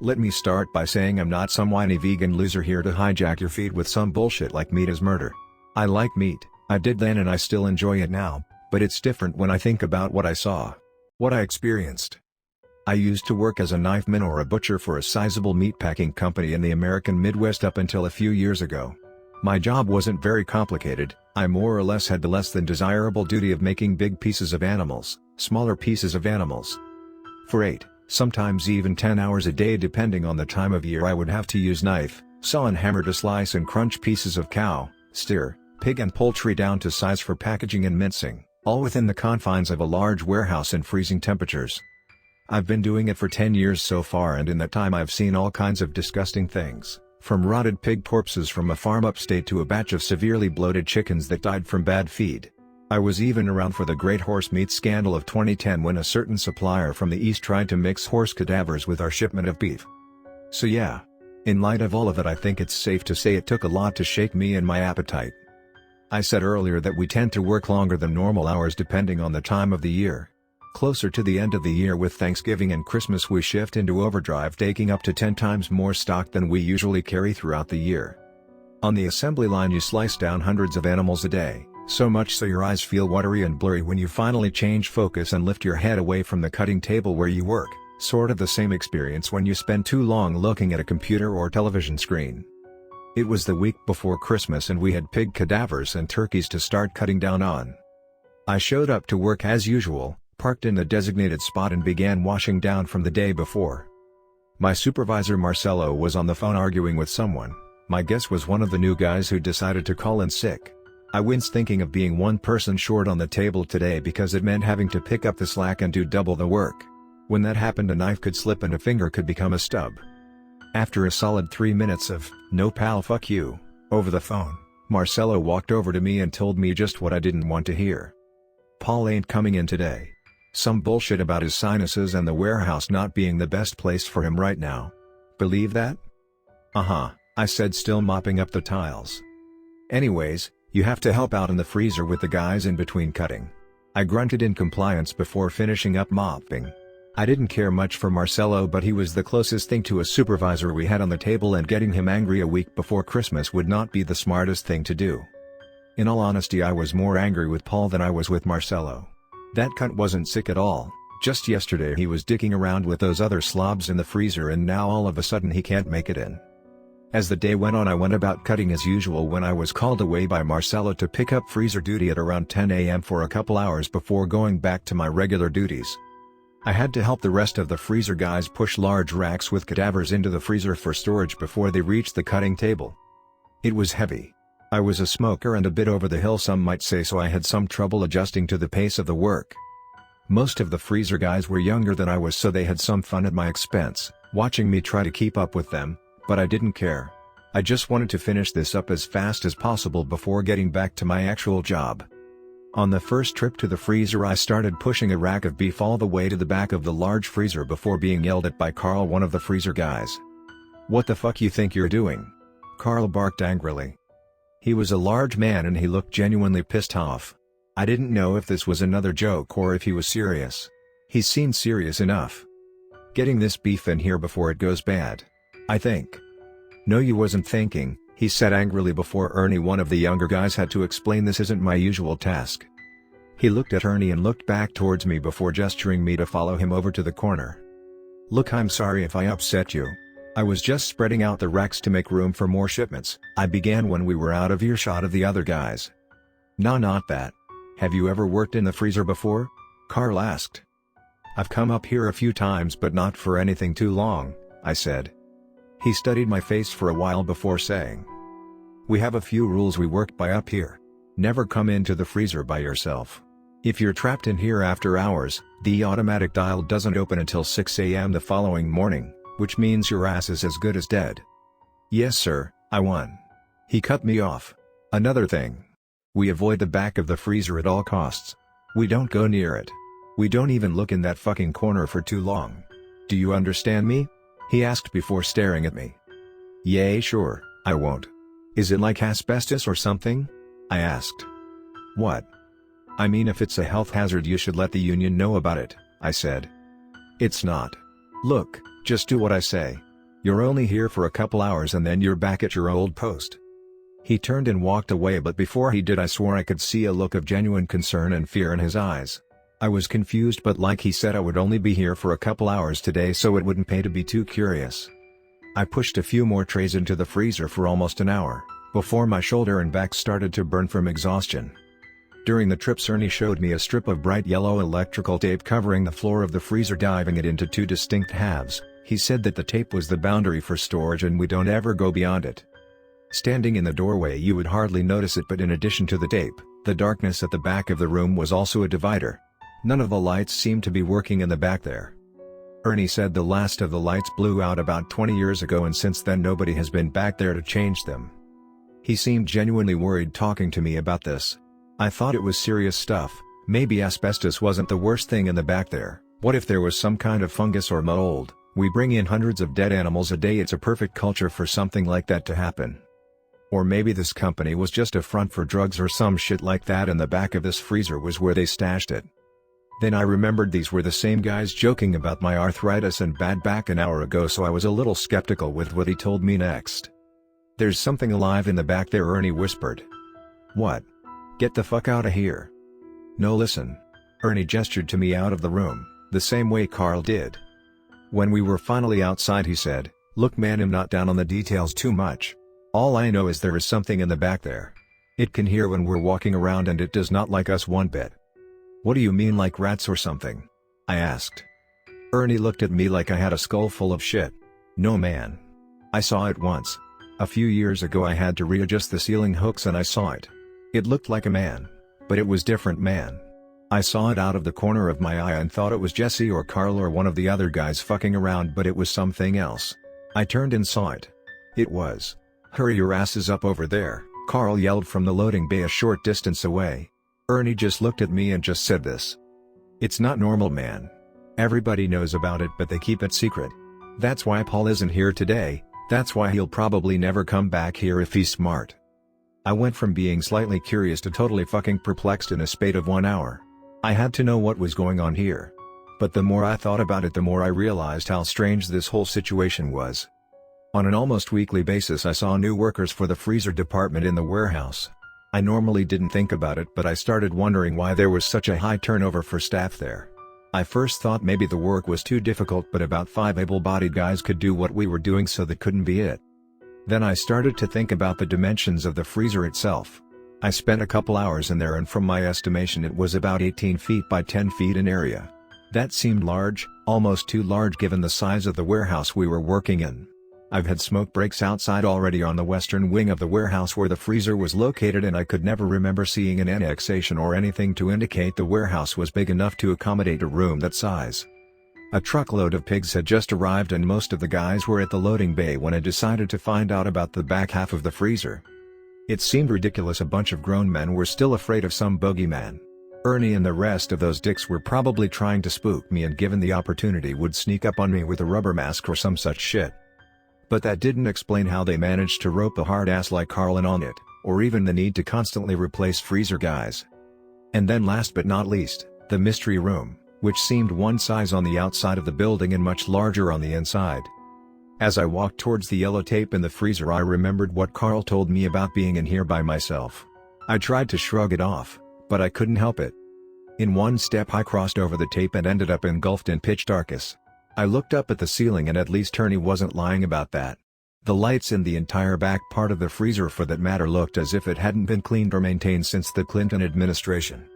Let me start by saying I'm not some whiny vegan loser here to hijack your feed with some bullshit like meat is murder. I like meat, I did then and I still enjoy it now, but it's different when I think about what I saw. What I experienced. I used to work as a knifeman or a butcher for a sizable meatpacking company in the American Midwest up until a few years ago. My job wasn't very complicated, I more or less had the less than desirable duty of making big pieces of animals, smaller pieces of animals. For 8, sometimes even 10 hours a day depending on the time of year I would have to use knife, saw and hammer to slice and crunch pieces of cow, steer, pig and poultry down to size for packaging and mincing, all within the confines of a large warehouse in freezing temperatures. I've been doing it for 10 years so far, and in that time I've seen all kinds of disgusting things, from rotted pig corpses from a farm upstate to a batch of severely bloated chickens that died from bad feed. I was even around for the great horse meat scandal of 2010 when a certain supplier from the east tried to mix horse cadavers with our shipment of beef. So yeah. In light of all of it, I think it's safe to say it took a lot to shake me and my appetite. I said earlier that we tend to work longer than normal hours depending on the time of the year. Closer to the end of the year with Thanksgiving and Christmas we shift into overdrive, taking up to 10 times more stock than we usually carry throughout the year. On the assembly line you slice down hundreds of animals a day, so much so your eyes feel watery and blurry when you finally change focus and lift your head away from the cutting table where you work, sort of the same experience when you spend too long looking at a computer or television screen. It was the week before Christmas and we had pig cadavers and turkeys to start cutting down on. I showed up to work as usual, parked in the designated spot and began washing down from the day before. My supervisor Marcelo was on the phone arguing with someone. My guess was one of the new guys who decided to call in sick. I winced thinking of being one person short on the table today because it meant having to pick up the slack and do double the work. When that happened, a knife could slip and a finger could become a stub. After a solid 3 minutes of, "No pal, fuck you," over the phone, Marcelo walked over to me and told me just what I didn't want to hear. Paul ain't coming in today. Some bullshit about his sinuses and the warehouse not being the best place for him right now. Believe that? Uh-huh, I said, still mopping up the tiles. Anyways, you have to help out in the freezer with the guys in between cutting. I grunted in compliance before finishing up mopping. I didn't care much for Marcelo, but he was the closest thing to a supervisor we had on the table, and getting him angry a week before Christmas would not be the smartest thing to do. In all honesty, I was more angry with Paul than I was with Marcelo. That cunt wasn't sick at all, just yesterday he was dicking around with those other slobs in the freezer and now all of a sudden he can't make it in. As the day went on I went about cutting as usual when I was called away by Marcelo to pick up freezer duty at around 10 a.m. for a couple hours before going back to my regular duties. I had to help the rest of the freezer guys push large racks with cadavers into the freezer for storage before they reached the cutting table. It was heavy. I was a smoker and a bit over the hill some might say, so I had some trouble adjusting to the pace of the work. Most of the freezer guys were younger than I was, so they had some fun at my expense, watching me try to keep up with them, but I didn't care. I just wanted to finish this up as fast as possible before getting back to my actual job. On the first trip to the freezer I started pushing a rack of beef all the way to the back of the large freezer before being yelled at by Carl, one of the freezer guys. "What the fuck you think you're doing?" Carl barked angrily. He was a large man and he looked genuinely pissed off. I didn't know if this was another joke or if he was serious. He seemed serious enough. "Getting this beef in here before it goes bad, I think." "No, you wasn't thinking," he said angrily before Ernie, one of the younger guys, had to explain this isn't my usual task. He looked at Ernie and looked back towards me before gesturing me to follow him over to the corner. "Look, I'm sorry if I upset you. I was just spreading out the racks to make room for more shipments," I began when we were out of earshot of the other guys. "Nah, not that. Have you ever worked in the freezer before?" Carl asked. "I've come up here a few times but not for anything too long," I said. He studied my face for a while before saying, "We have a few rules we work by up here. Never come into the freezer by yourself. If you're trapped in here after hours, the automatic dial doesn't open until 6 a.m. the following morning, which means your ass is as good as dead." "Yes sir, I won." He cut me off. "Another thing. We avoid the back of the freezer at all costs. We don't go near it. We don't even look in that fucking corner for too long. Do you understand me?" he asked before staring at me. "Yay, sure, I won't. Is it like asbestos or something?" I asked. "What?" "I mean, if it's a health hazard you should let the union know about it," I said. "It's not. Look, just do what I say. You're only here for a couple hours and then you're back at your old post." He turned and walked away, but before he did I swore I could see a look of genuine concern and fear in his eyes. I was confused, but like he said, I would only be here for a couple hours today, so it wouldn't pay to be too curious. I pushed a few more trays into the freezer for almost an hour, before my shoulder and back started to burn from exhaustion. During the trips Ernie showed me a strip of bright yellow electrical tape covering the floor of the freezer, diving it into two distinct halves. He said that the tape was the boundary for storage and we don't ever go beyond it. Standing in the doorway you would hardly notice it, but in addition to the tape, the darkness at the back of the room was also a divider. None of the lights seemed to be working in the back there. Ernie said the last of the lights blew out about 20 years ago and since then nobody has been back there to change them. He seemed genuinely worried talking to me about this. I thought it was serious stuff. Maybe asbestos wasn't the worst thing in the back there. What if there was some kind of fungus or mold? We bring in hundreds of dead animals a day, it's a perfect culture for something like that to happen. Or maybe this company was just a front for drugs or some shit like that and the back of this freezer was where they stashed it. Then I remembered these were the same guys joking about my arthritis and bad back an hour ago, so I was a little skeptical with what he told me next. "There's something alive in the back there," Ernie whispered. "What?" "Get the fuck out of here." "No, listen." Ernie gestured to me out of the room, the same way Carl did. When we were finally outside he said, "Look man, I'm not down on the details too much. All I know is there is something in the back there. It can hear when we're walking around and it does not like us one bit." "What do you mean, like rats or something?" I asked. Ernie looked at me like I had a skull full of shit. "No man. I saw it once. A few years ago I had to readjust the ceiling hooks and I saw it. It looked like a man. But it was different man. I saw it out of the corner of my eye and thought it was Jesse or Carl or one of the other guys fucking around, but it was something else. I turned and saw it. It was." "Hurry your asses up over there," Carl yelled from the loading bay a short distance away. Ernie just looked at me and just said this. "It's not normal, man. Everybody knows about it but they keep it secret. That's why Paul isn't here today, that's why he'll probably never come back here if he's smart." I went from being slightly curious to totally fucking perplexed in a spate of 1 hour. I had to know what was going on here. But the more I thought about it, the more I realized how strange this whole situation was. On an almost weekly basis I saw new workers for the freezer department in the warehouse. I normally didn't think about it, but I started wondering why there was such a high turnover for staff there. I first thought maybe the work was too difficult, but about 5 able-bodied guys could do what we were doing, so that couldn't be it. Then I started to think about the dimensions of the freezer itself. I spent a couple hours in there and from my estimation it was about 18 feet by 10 feet in area. That seemed large, almost too large given the size of the warehouse we were working in. I've had smoke breaks outside already on the western wing of the warehouse where the freezer was located, and I could never remember seeing an annexation or anything to indicate the warehouse was big enough to accommodate a room that size. A truckload of pigs had just arrived and most of the guys were at the loading bay when I decided to find out about the back half of the freezer. It seemed ridiculous a bunch of grown men were still afraid of some bogeyman. Ernie and the rest of those dicks were probably trying to spook me and given the opportunity would sneak up on me with a rubber mask or some such shit. But that didn't explain how they managed to rope a hard ass like Carlin on it, or even the need to constantly replace freezer guys. And then last but not least, the mystery room, which seemed one size on the outside of the building and much larger on the inside. As I walked towards the yellow tape in the freezer, I remembered what Carl told me about being in here by myself. I tried to shrug it off, but I couldn't help it. In one step I crossed over the tape and ended up engulfed in pitch darkness. I looked up at the ceiling and at least Ernie wasn't lying about that. The lights in the entire back part of the freezer for that matter looked as if it hadn't been cleaned or maintained since the Clinton administration.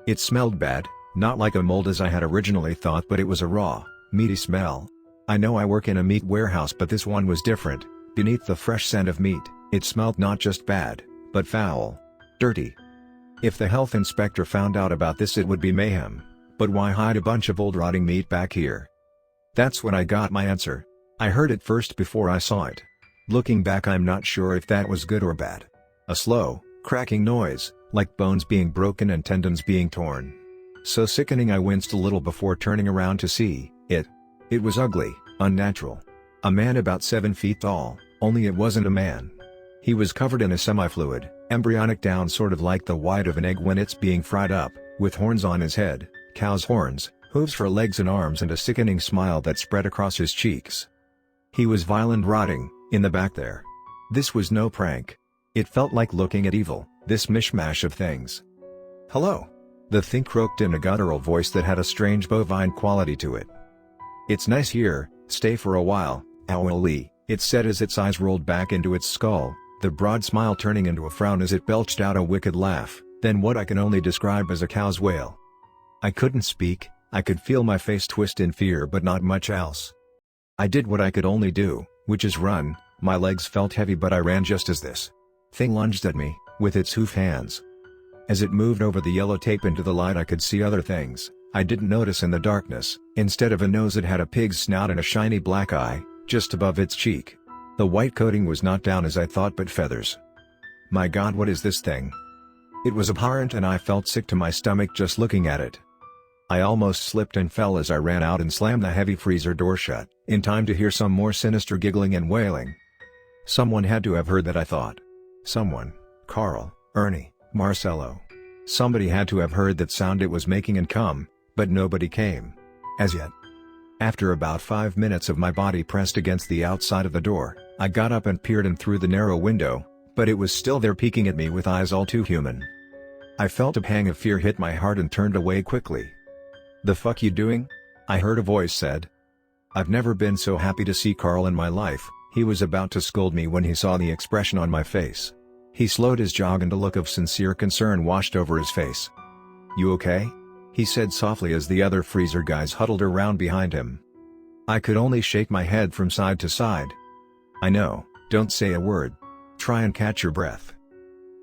It smelled bad, not like a mold as I had originally thought, but it was a raw, meaty smell. I know I work in a meat warehouse, but this one was different. Beneath the fresh scent of meat, it smelled not just bad, but foul. Dirty. If the health inspector found out about this it would be mayhem. But why hide a bunch of old rotting meat back here? That's when I got my answer. I heard it first before I saw it. Looking back, I'm not sure if that was good or bad. A slow, cracking noise, like bones being broken and tendons being torn. So sickening I winced a little before turning around to see it. It was ugly, unnatural. A man about 7 feet tall, only it wasn't a man. He was covered in a semi-fluid, embryonic down sort of like the white of an egg when it's being fried up, with horns on his head, cow's horns, hooves for legs and arms, and a sickening smile that spread across his cheeks. He was violent, rotting, in the back there. This was no prank. It felt like looking at evil, this mishmash of things. "Hello," the thing croaked in a guttural voice that had a strange bovine quality to it. "It's nice here, stay for a while, owlie," it said as its eyes rolled back into its skull, the broad smile turning into a frown as it belched out a wicked laugh, then what I can only describe as a cow's wail. I couldn't speak, I could feel my face twist in fear but not much else. I did what I could only do, which is run. My legs felt heavy but I ran just as this thing lunged at me, with its hoof hands. As it moved over the yellow tape into the light I could see other things I didn't notice in the darkness. Instead of a nose it had a pig's snout and a shiny black eye, just above its cheek. The white coating was not down as I thought but feathers. My God, what is this thing? It was abhorrent and I felt sick to my stomach just looking at it. I almost slipped and fell as I ran out and slammed the heavy freezer door shut, in time to hear some more sinister giggling and wailing. Someone had to have heard that, I thought. Someone. Carl, Ernie, Marcelo. Somebody had to have heard that sound it was making and come, but nobody came. As yet. After about 5 minutes of my body pressed against the outside of the door, I got up and peered in through the narrow window, but it was still there peeking at me with eyes all too human. I felt a pang of fear hit my heart and turned away quickly. "The fuck you doing?" I heard a voice said. I've never been so happy to see Carl in my life. He was about to scold me when he saw the expression on my face. He slowed his jog and a look of sincere concern washed over his face. "You okay?" he said softly as the other freezer guys huddled around behind him. I could only shake my head from side to side. "I know, don't say a word. Try and catch your breath."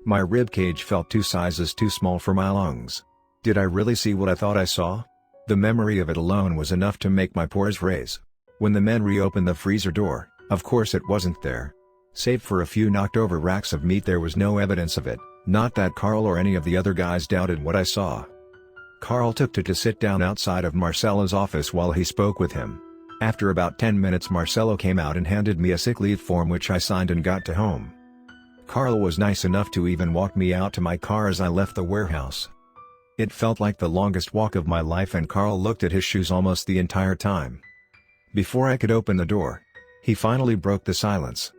My rib cage felt 2 sizes too small for my lungs. Did I really see what I thought I saw? The memory of it alone was enough to make my pores raise. When the men reopened the freezer door, of course it wasn't there. Save for a few knocked over racks of meat, there was no evidence of it. Not that Carl or any of the other guys doubted what I saw. Carl took to sit down outside of Marcelo's office while he spoke with him. After about 10 minutes Marcelo came out and handed me a sick leave form which I signed and got to home. Carl was nice enough to even walk me out to my car as I left the warehouse. It felt like the longest walk of my life and Carl looked at his shoes almost the entire time. Before I could open the door, he finally broke the silence.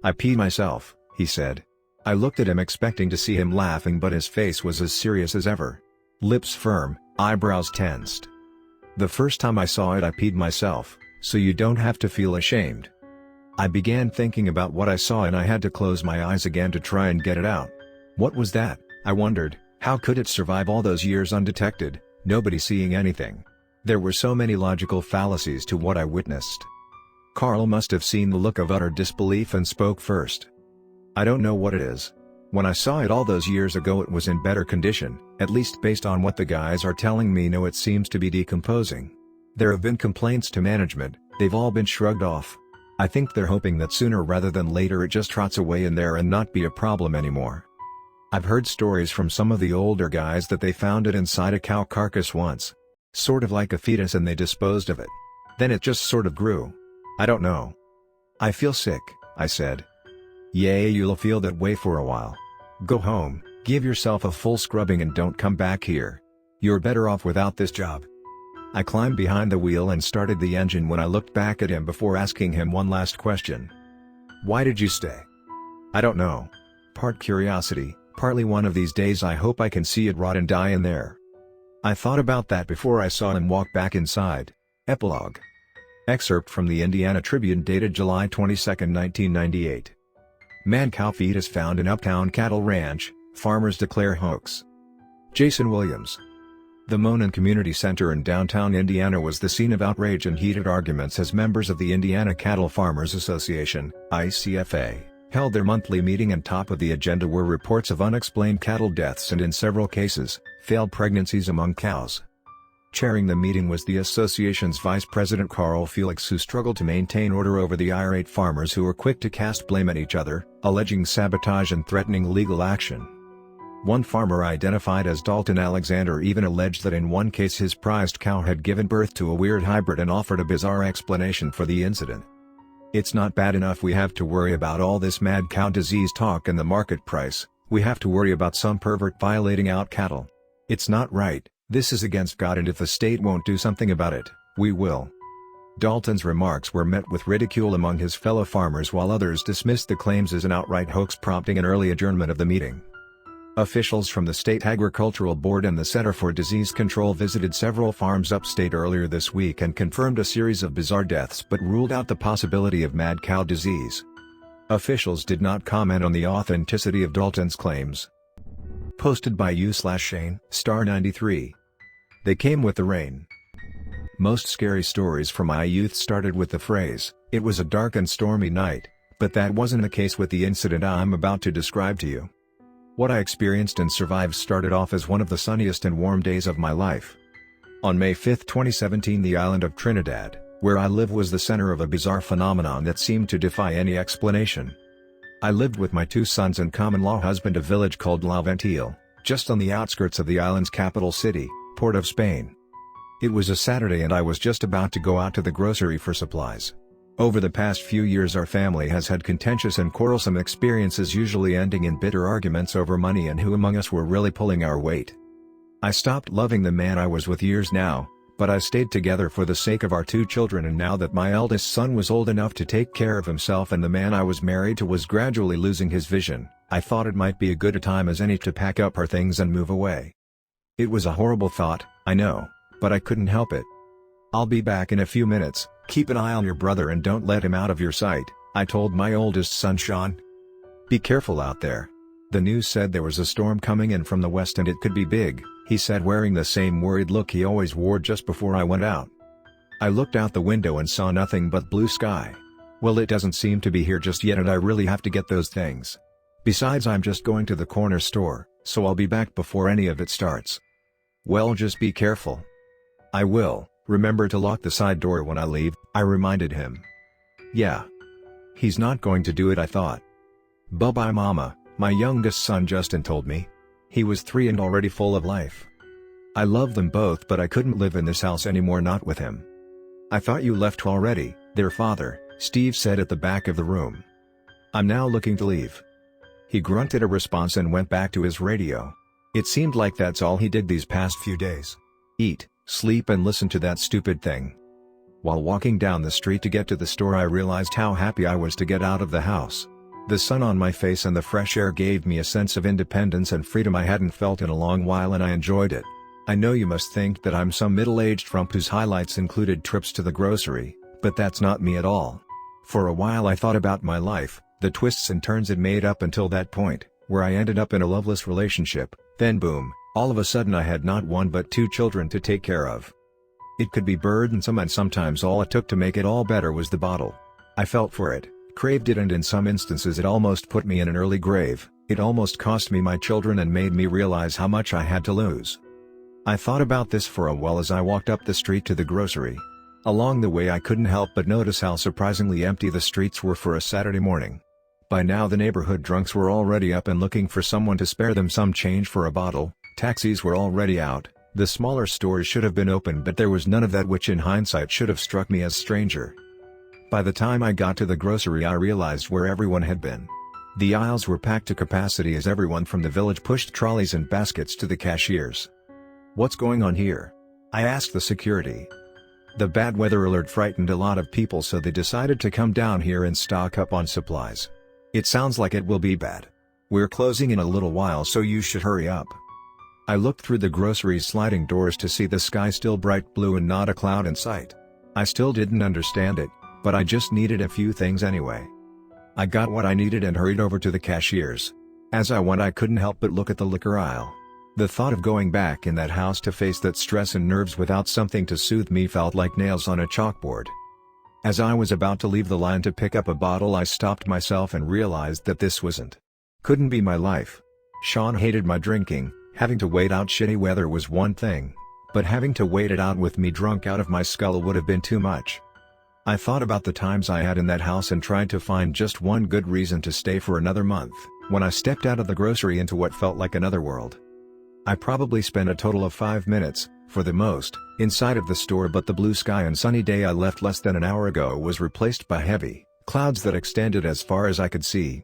"I peed myself," he said. I looked at him expecting to see him laughing but his face was as serious as ever. Lips firm, eyebrows tensed. "The first time I saw it I peed myself, so you don't have to feel ashamed." I began thinking about what I saw and I had to close my eyes again to try and get it out. What was that, I wondered, how could it survive all those years undetected, nobody seeing anything? There were so many logical fallacies to what I witnessed. Carl must have seen the look of utter disbelief and spoke first. "I don't know what it is. When I saw it all those years ago it was in better condition, at least based on what the guys are telling me. No, it seems to be decomposing. There have been complaints to management, they've all been shrugged off. I think they're hoping that sooner rather than later it just trots away in there and not be a problem anymore. I've heard stories from some of the older guys that they found it inside a cow carcass once. Sort of like a fetus, and they disposed of it. Then it just sort of grew. I don't know. I feel sick, I said. Yeah, you'll feel that way for a while. Go home, give yourself a full scrubbing and don't come back here. You're better off without this job. I climbed behind the wheel and started the engine when I looked back at him before asking him one last question. Why did you stay? I don't know. Part curiosity, partly one of these days I hope I can see it rot and die in there. I thought about that before I saw him walk back inside. Epilogue. Excerpt from the Indiana Tribune dated July 22, 1998. Mad cow fetus found in Uptown Cattle Ranch, farmers declare hoax. Jason Williams. The Monon Community Center in downtown Indiana was the scene of outrage and heated arguments as members of the Indiana Cattle Farmers Association, ICFA, held their monthly meeting, and top of the agenda were reports of unexplained cattle deaths and, in several cases, failed pregnancies among cows. Chairing the meeting was the association's vice president Carl Felix, who struggled to maintain order over the irate farmers who were quick to cast blame at each other, alleging sabotage and threatening legal action. One farmer, identified as Dalton Alexander, even alleged that in one case his prized cow had given birth to a weird hybrid and offered a bizarre explanation for the incident. It's not bad enough we have to worry about all this mad cow disease talk and the market price, we have to worry about some pervert violating out cattle. It's not right, this is against God, and if the state won't do something about it, we will. Dalton's remarks were met with ridicule among his fellow farmers, while others dismissed the claims as an outright hoax, prompting an early adjournment of the meeting. Officials from the State Agricultural Board and the Center for Disease Control visited several farms upstate earlier this week and confirmed a series of bizarre deaths, but ruled out the possibility of mad cow disease. Officials did not comment on the authenticity of Dalton's claims. Posted by u/Shane, star 93. They came with the rain. Most scary stories from my youth started with the phrase, "It was a dark and stormy night," but that wasn't the case with the incident I'm about to describe to you. What I experienced and survived started off as one of the sunniest and warm days of my life. On May 5, 2017, the island of Trinidad, where I live, was the center of a bizarre phenomenon that seemed to defy any explanation. I lived with my 2 sons and common-law husband, a village called La Ventil, just on the outskirts of the island's capital city, Port of Spain. It was a Saturday and I was just about to go out to the grocery for supplies. Over the past few years our family has had contentious and quarrelsome experiences, usually ending in bitter arguments over money and who among us were really pulling our weight. I stopped loving the man I was with years now, but I stayed together for the sake of our 2 children, and now that my eldest son was old enough to take care of himself and the man I was married to was gradually losing his vision, I thought it might be a good a time as any to pack up our things and move away. It was a horrible thought, I know, but I couldn't help it. "I'll be back in a few minutes. Keep an eye on your brother and don't let him out of your sight," I told my oldest son Sean. "Be careful out there. The news said there was a storm coming in from the west and it could be big," he said, wearing the same worried look he always wore just before I went out. I looked out the window and saw nothing but blue sky. Well, it doesn't seem to be here just yet, and I really have to get those things. Besides, I'm just going to the corner store, so I'll be back before any of it starts. "Well, just be careful." "I will. Remember to lock the side door when I leave," I reminded him. "Yeah. He's not going to do it," I thought. "Bye-bye, Mama," my youngest son Justin told me. He was 3 and already full of life. "I love them both, but I couldn't live in this house anymore, not with him." "I thought you left already," their father, Steve, said at the back of the room. "I'm now looking to leave." He grunted a response and went back to his radio. It seemed like that's all he did these past few days. Eat, sleep and listen to that stupid thing. While walking down the street to get to the store, I realized how happy I was to get out of the house. The sun on my face and the fresh air gave me a sense of independence and freedom I hadn't felt in a long while, and I enjoyed it. I know you must think that I'm some middle-aged frump whose highlights included trips to the grocery, but that's not me at all. For a while I thought about my life, the twists and turns it made up until that point, where I ended up in a loveless relationship, then boom, all of a sudden I had not 1 but 2 children to take care of. It could be burdensome, and sometimes all it took to make it all better was the bottle. I felt for it, craved it, and in some instances it almost put me in an early grave. It almost cost me my children and made me realize how much I had to lose. I thought about this for a while as I walked up the street to the grocery. Along the way I couldn't help but notice how surprisingly empty the streets were for a Saturday morning. By now the neighborhood drunks were already up and looking for someone to spare them some change for a bottle, taxis were already out, the smaller stores should have been open but there was none of that, which in hindsight should have struck me as stranger. By the time I got to the grocery I realized where everyone had been. The aisles were packed to capacity as everyone from the village pushed trolleys and baskets to the cashiers. "What's going on here?" I asked the security. The bad weather alert frightened a lot of people, so they decided to come down here and stock up on supplies. "It sounds like it will be bad. We're closing in a little while, so you should hurry up." I looked through the grocery's sliding doors to see the sky still bright blue and not a cloud in sight. I still didn't understand it, but I just needed a few things anyway. I got what I needed and hurried over to the cashiers. As I went I couldn't help but look at the liquor aisle. The thought of going back in that house to face that stress and nerves without something to soothe me felt like nails on a chalkboard. As I was about to leave the line to pick up a bottle I stopped myself and realized that this couldn't be my life. Sean hated my drinking, having to wait out shitty weather was one thing, but having to wait it out with me drunk out of my skull would have been too much. I thought about the times I had in that house and tried to find just one good reason to stay for another month, when I stepped out of the grocery into what felt like another world. I probably spent a total of 5 minutes, for the most, inside of the store, but the blue sky and sunny day I left less than an hour ago was replaced by heavy clouds that extended as far as I could see.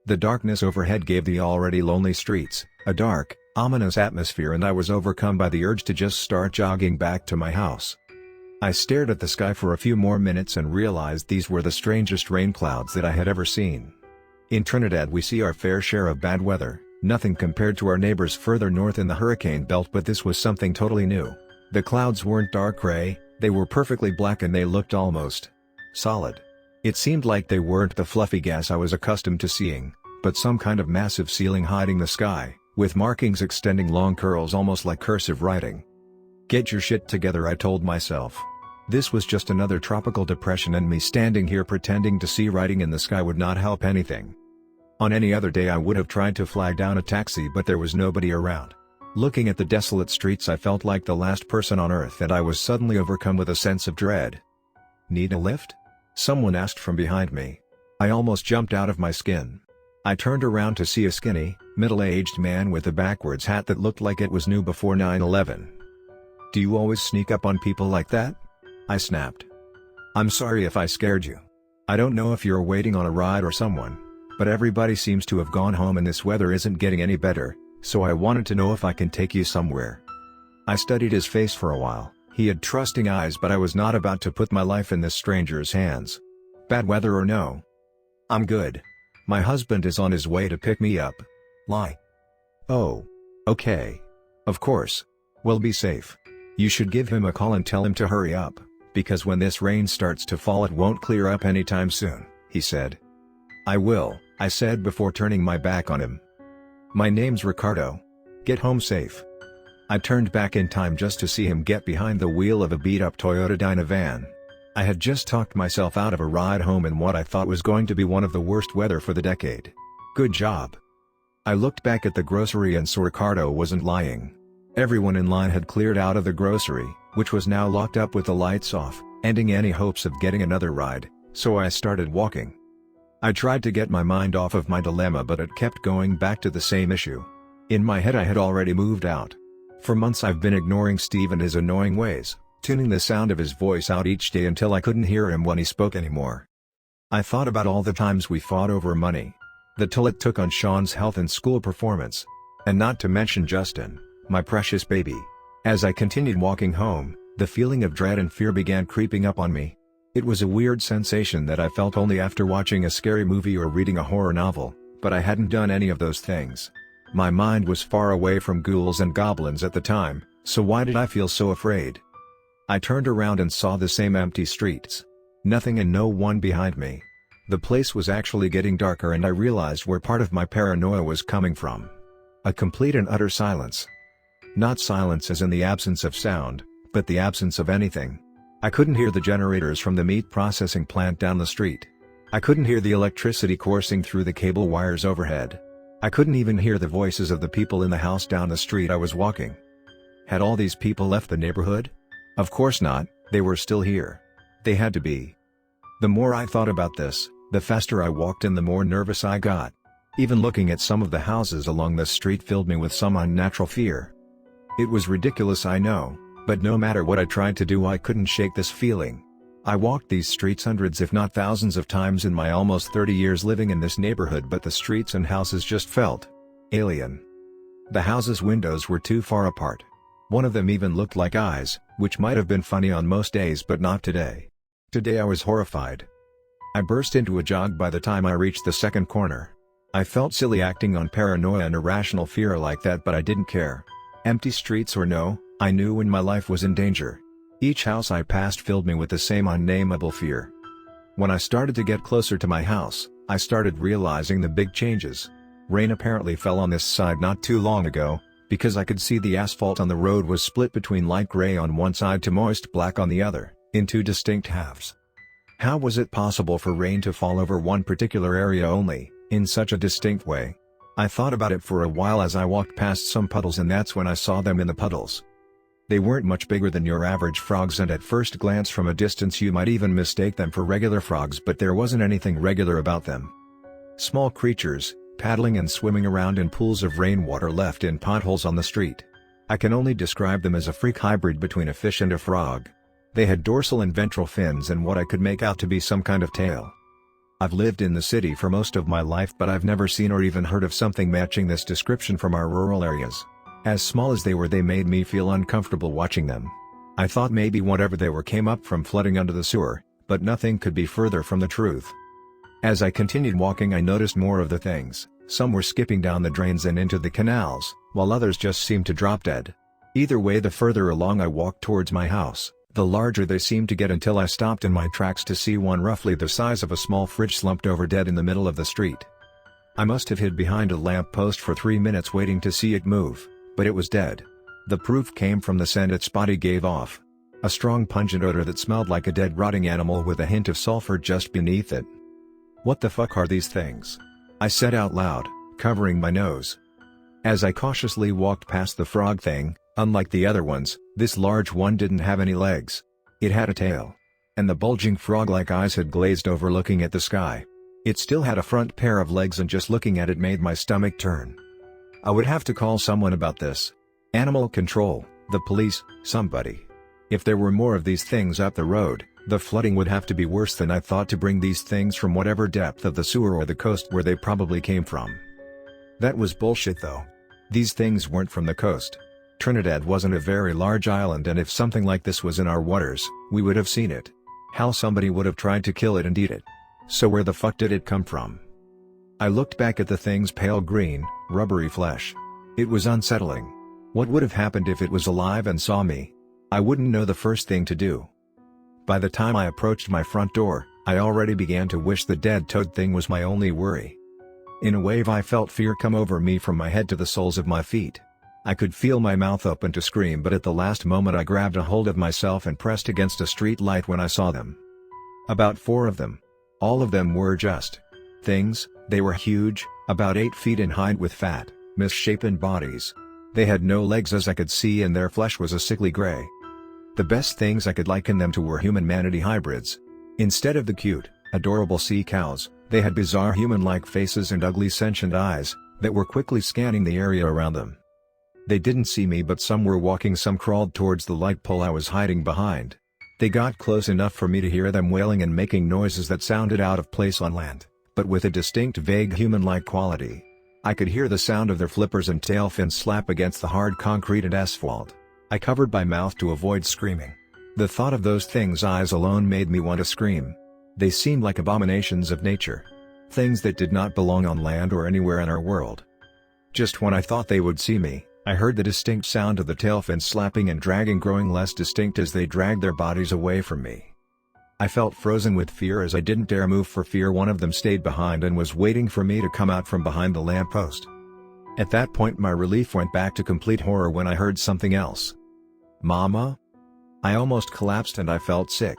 The darkness overhead gave the already lonely streets a dark, ominous atmosphere, and I was overcome by the urge to just start jogging back to my house. I stared at the sky for a few more minutes and realized these were the strangest rain clouds that I had ever seen. In Trinidad we see our fair share of bad weather, nothing compared to our neighbors further north in the hurricane belt, but this was something totally new. The clouds weren't dark gray, they were perfectly black and they looked almost solid. It seemed like they weren't the fluffy gas I was accustomed to seeing, but some kind of massive ceiling hiding the sky, with markings extending long curls almost like cursive writing. "Get your shit together," I told myself. This was just another tropical depression, and me standing here pretending to see writing in the sky would not help anything. On any other day I would have tried to flag down a taxi, but there was nobody around. Looking at the desolate streets I felt like the last person on earth, and I was suddenly overcome with a sense of dread. "Need a lift?" someone asked from behind me. I almost jumped out of my skin. I turned around to see a skinny, middle-aged man with a backwards hat that looked like it was new before 9/11. "Do you always sneak up on people like that?" I snapped. "I'm sorry if I scared you. I don't know if you're waiting on a ride or someone, but everybody seems to have gone home and this weather isn't getting any better, so I wanted to know if I can take you somewhere." I studied his face for a while. He had trusting eyes, but I was not about to put my life in this stranger's hands. "Bad weather or no? I'm good. My husband is on his way to pick me up." "Lie." "Oh. Okay. Of course. Well, be safe. You should give him a call and tell him to hurry up, because when this rain starts to fall it won't clear up anytime soon," he said. "I will," I said before turning my back on him. "My name's Ricardo. Get home safe." I turned back in time just to see him get behind the wheel of a beat-up Toyota Dyna van. I had just talked myself out of a ride home in what I thought was going to be one of the worst weather for the decade. Good job. I looked back at the grocery and saw Ricardo wasn't lying. Everyone in line had cleared out of the grocery, which was now locked up with the lights off, ending any hopes of getting another ride, so I started walking. I tried to get my mind off of my dilemma, but it kept going back to the same issue. In my head I had already moved out. For months I've been ignoring Steve and his annoying ways, tuning the sound of his voice out each day until I couldn't hear him when he spoke anymore. I thought about all the times we fought over money, the toll it took on Sean's health and school performance, and not to mention Justin, my precious baby. As I continued walking home, the feeling of dread and fear began creeping up on me. It was a weird sensation that I felt only after watching a scary movie or reading a horror novel, but I hadn't done any of those things. My mind was far away from ghouls and goblins at the time, so why did I feel so afraid? I turned around and saw the same empty streets. Nothing and no one behind me. The place was actually getting darker, and I realized where part of my paranoia was coming from. A complete and utter silence. Not silence as in the absence of sound, but the absence of anything. I couldn't hear the generators from the meat processing plant down the street. I couldn't hear the electricity coursing through the cable wires overhead. I couldn't even hear the voices of the people in the house down the street I was walking. Had all these people left the neighborhood? Of course not, they were still here. They had to be. The more I thought about this, the faster I walked and the more nervous I got. Even looking at some of the houses along the street filled me with some unnatural fear. It was ridiculous, I know, but no matter what I tried to do I couldn't shake this feeling. I walked these streets hundreds if not thousands of times in my almost 30 years living in this neighborhood, but the streets and houses just felt alien. The houses' windows were too far apart. One of them even looked like eyes, which might have been funny on most days but not today. Today I was horrified. I burst into a jog by the time I reached the second corner. I felt silly acting on paranoia and irrational fear like that, but I didn't care. Empty streets or no, I knew when my life was in danger. Each house I passed filled me with the same unnameable fear. When I started to get closer to my house, I started realizing the big changes. Rain apparently fell on this side not too long ago, because I could see the asphalt on the road was split between light gray on one side to moist black on the other, in two distinct halves. How was it possible for rain to fall over one particular area only, in such a distinct way? I thought about it for a while as I walked past some puddles, and that's when I saw them in the puddles. They weren't much bigger than your average frogs, and at first glance from a distance you might even mistake them for regular frogs, but there wasn't anything regular about them. Small creatures, paddling and swimming around in pools of rainwater left in potholes on the street. I can only describe them as a freak hybrid between a fish and a frog. They had dorsal and ventral fins and what I could make out to be some kind of tail. I've lived in the city for most of my life, but I've never seen or even heard of something matching this description from our rural areas. As small as they were, they made me feel uncomfortable watching them. I thought maybe whatever they were came up from flooding under the sewer, but nothing could be further from the truth. As I continued walking I noticed more of the things. Some were skipping down the drains and into the canals, while others just seemed to drop dead. Either way, the further along I walked towards my house, the larger they seemed to get, until I stopped in my tracks to see one roughly the size of a small fridge slumped over dead in the middle of the street. I must have hid behind a lamp post for 3 minutes waiting to see it move, but it was dead. The proof came from the scent its body gave off. A strong pungent odor that smelled like a dead rotting animal with a hint of sulfur just beneath it. What the fuck are these things? I said out loud, covering my nose. As I cautiously walked past the frog thing, unlike the other ones, this large one didn't have any legs. It had a tail. And the bulging frog-like eyes had glazed over looking at the sky. It still had a front pair of legs, and just looking at it made my stomach turn. I would have to call someone about this. Animal control, the police, somebody. If there were more of these things up the road, the flooding would have to be worse than I thought to bring these things from whatever depth of the sewer or the coast where they probably came from. That was bullshit though. These things weren't from the coast. Trinidad wasn't a very large island, and if something like this was in our waters, we would have seen it. Hell, somebody would have tried to kill it and eat it. So where the fuck did it come from? I looked back at the thing's pale green, rubbery flesh. It was unsettling. What would have happened if it was alive and saw me? I wouldn't know the first thing to do. By the time I approached my front door, I already began to wish the dead toad thing was my only worry. In a wave I felt fear come over me from my head to the soles of my feet. I could feel my mouth open to scream, but at the last moment I grabbed a hold of myself and pressed against a street light when I saw them. About 4 of them. All of them were just things. They were huge, about 8 feet in height, with fat, misshapen bodies. They had no legs as I could see, and their flesh was a sickly gray. The best things I could liken them to were human-manatee hybrids. Instead of the cute, adorable sea cows, they had bizarre human-like faces and ugly sentient eyes, that were quickly scanning the area around them. They didn't see me, but some were walking, some crawled towards the light pole I was hiding behind. They got close enough for me to hear them wailing and making noises that sounded out of place on land, but with a distinct vague human-like quality. I could hear the sound of their flippers and tail fins slap against the hard concrete and asphalt. I covered my mouth to avoid screaming. The thought of those things' eyes alone made me want to scream. They seemed like abominations of nature. Things that did not belong on land or anywhere in our world. Just when I thought they would see me, I heard the distinct sound of the tail fins slapping and dragging growing less distinct as they dragged their bodies away from me. I felt frozen with fear as I didn't dare move for fear one of them stayed behind and was waiting for me to come out from behind the lamppost. At that point my relief went back to complete horror when I heard something else. "Mama?" I almost collapsed and I felt sick.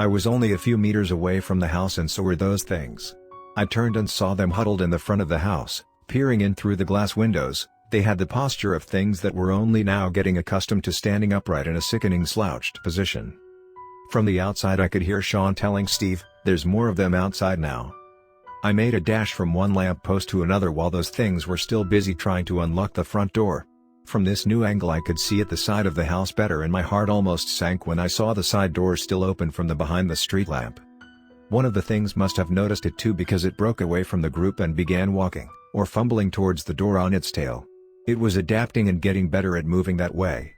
I was only a few meters away from the house, and so were those things. I turned and saw them huddled in the front of the house, peering in through the glass windows, They had the posture of things that were only now getting accustomed to standing upright in a sickening slouched position. From the outside I could hear Sean telling Steve, "There's more of them outside now." I made a dash from one lamppost to another while those things were still busy trying to unlock the front door. From this new angle I could see at the side of the house better, and my heart almost sank when I saw the side door still open from the behind the street lamp. One of the things must have noticed it too, because it broke away from the group and began walking, or fumbling towards the door on its tail. It was adapting and getting better at moving that way.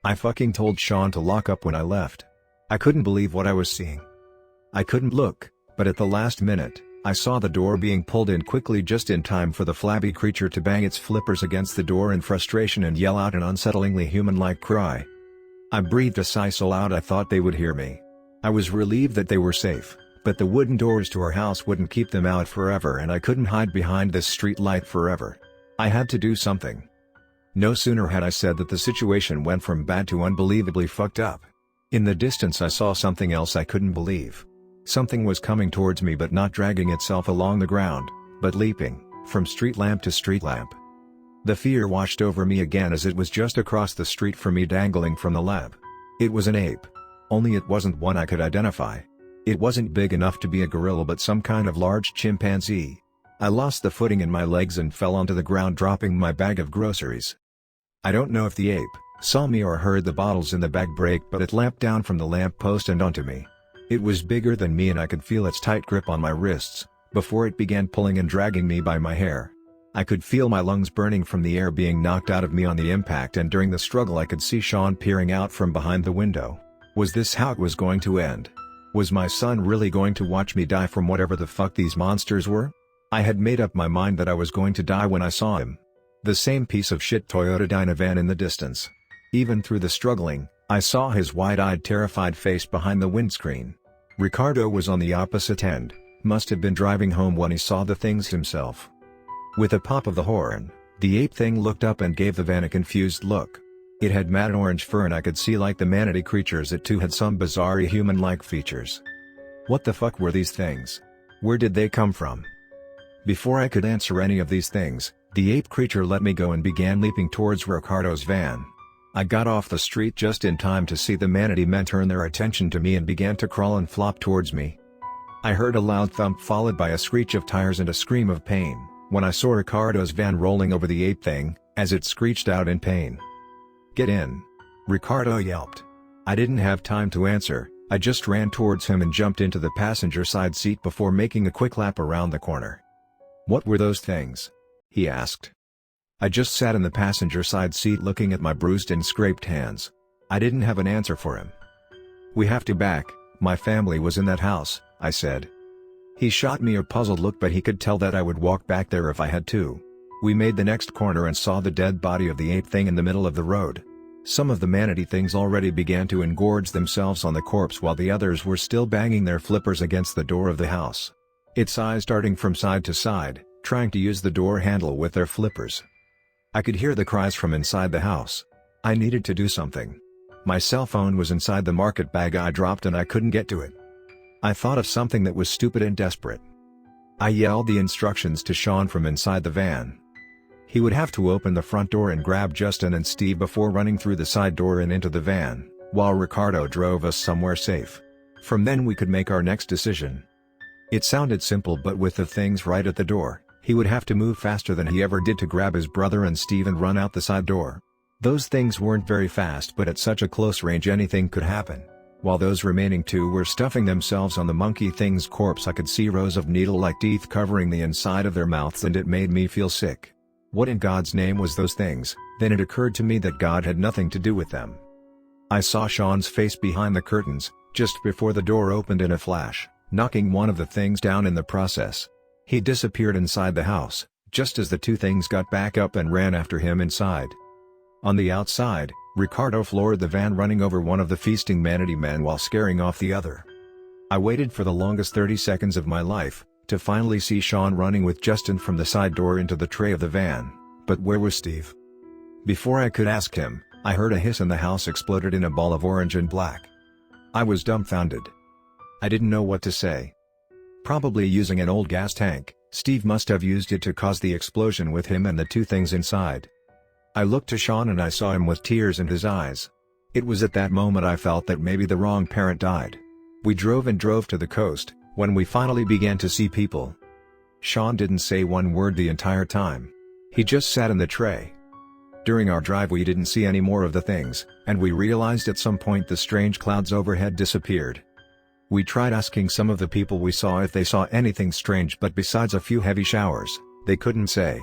I fucking told Sean to lock up when I left. I couldn't believe what I was seeing. I couldn't look, but at the last minute, I saw the door being pulled in quickly just in time for the flabby creature to bang its flippers against the door in frustration and yell out an unsettlingly human-like cry. I breathed a sigh so loud I thought they would hear me. I was relieved that they were safe, but the wooden doors to our house wouldn't keep them out forever, and I couldn't hide behind this street light forever. I had to do something. No sooner had I said that the situation went from bad to unbelievably fucked up. In the distance I saw something else I couldn't believe. Something was coming towards me, but not dragging itself along the ground, but leaping, from street lamp to street lamp. The fear washed over me again as it was just across the street from me, dangling from the lamp. It was an ape. Only it wasn't one I could identify. It wasn't big enough to be a gorilla, but some kind of large chimpanzee. I lost the footing in my legs and fell onto the ground, dropping my bag of groceries. I don't know if the ape saw me or heard the bottles in the bag break, but it leapt down from the lamp post and onto me. It was bigger than me and I could feel its tight grip on my wrists, before it began pulling and dragging me by my hair. I could feel my lungs burning from the air being knocked out of me on the impact, and during the struggle I could see Sean peering out from behind the window. Was this how it was going to end? Was my son really going to watch me die from whatever the fuck these monsters were? I had made up my mind that I was going to die when I saw him. The same piece of shit Toyota Dynavan in the distance. Even through the struggling, I saw his wide-eyed terrified face behind the windscreen. Ricardo was on the opposite end, must have been driving home when he saw the things himself. With a pop of the horn, the ape thing looked up and gave the van a confused look. It had matte orange fur, and I could see, like the manatee creatures, it too had some bizarre human-like features. What the fuck were these things? Where did they come from? Before I could answer any of these things, the ape creature let me go and began leaping towards Ricardo's van. I got off the street just in time to see the manatee men turn their attention to me and began to crawl and flop towards me. I heard a loud thump followed by a screech of tires and a scream of pain, when I saw Ricardo's van rolling over the ape thing, as it screeched out in pain. "Get in!" Ricardo yelped. I didn't have time to answer, I just ran towards him and jumped into the passenger side seat before making a quick lap around the corner. "What were those things?" he asked. I just sat in the passenger side seat looking at my bruised and scraped hands. I didn't have an answer for him. "We have to back, my family was in that house," I said. He shot me a puzzled look, but he could tell that I would walk back there if I had to. We made the next corner and saw the dead body of the ape thing in the middle of the road. Some of the manatee things already began to engorge themselves on the corpse, while the others were still banging their flippers against the door of the house. Its eyes darting from side to side, trying to use the door handle with their flippers. I could hear the cries from inside the house. I needed to do something. My cell phone was inside the market bag I dropped and I couldn't get to it. I thought of something that was stupid and desperate. I yelled the instructions to Sean from inside the van. He would have to open the front door and grab Justin and Steve before running through the side door and into the van, while Ricardo drove us somewhere safe. From then we could make our next decision. It sounded simple, but with the things right at the door, he would have to move faster than he ever did to grab his brother and Steve and run out the side door. Those things weren't very fast, but at such a close range anything could happen. While those remaining two were stuffing themselves on the monkey thing's corpse, I could see rows of needle-like teeth covering the inside of their mouths, and it made me feel sick. What in God's name was those things? Then it occurred to me that God had nothing to do with them. I saw Sean's face behind the curtains, just before the door opened in a flash, knocking one of the things down in the process. He disappeared inside the house, just as the two things got back up and ran after him inside. On the outside, Ricardo floored the van, running over one of the feasting manatee men while scaring off the other. I waited for the longest 30 seconds of my life, to finally see Sean running with Justin from the side door into the tray of the van, but where was Steve? Before I could ask him, I heard a hiss and the house exploded in a ball of orange and black. I was dumbfounded. I didn't know what to say. Probably using an old gas tank, Steve must have used it to cause the explosion with him and the two things inside. I looked to Sean and I saw him with tears in his eyes. It was at that moment I felt that maybe the wrong parent died. We drove and drove to the coast, when we finally began to see people. Sean didn't say one word the entire time. He just sat in the tray. During our drive we didn't see any more of the things, and we realized at some point the strange clouds overhead disappeared. We tried asking some of the people we saw if they saw anything strange, but besides a few heavy showers, they couldn't say.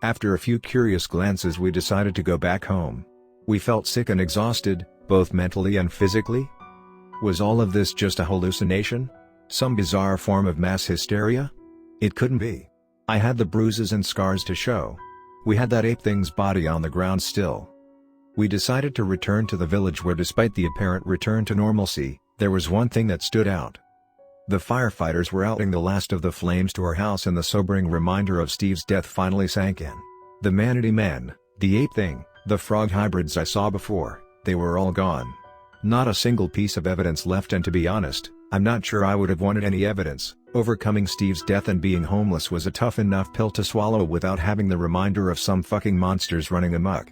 After a few curious glances we decided to go back home. We felt sick and exhausted, both mentally and physically. Was all of this just a hallucination? Some bizarre form of mass hysteria? It couldn't be. I had the bruises and scars to show. We had that ape thing's body on the ground still. We decided to return to the village where, despite the apparent return to normalcy, there was one thing that stood out. The firefighters were outing the last of the flames to our house, and the sobering reminder of Steve's death finally sank in. The manatee man, the ape thing, the frog hybrids I saw before, they were all gone. Not a single piece of evidence left, and to be honest, I'm not sure I would have wanted any evidence. Overcoming Steve's death and being homeless was a tough enough pill to swallow without having the reminder of some fucking monsters running amok.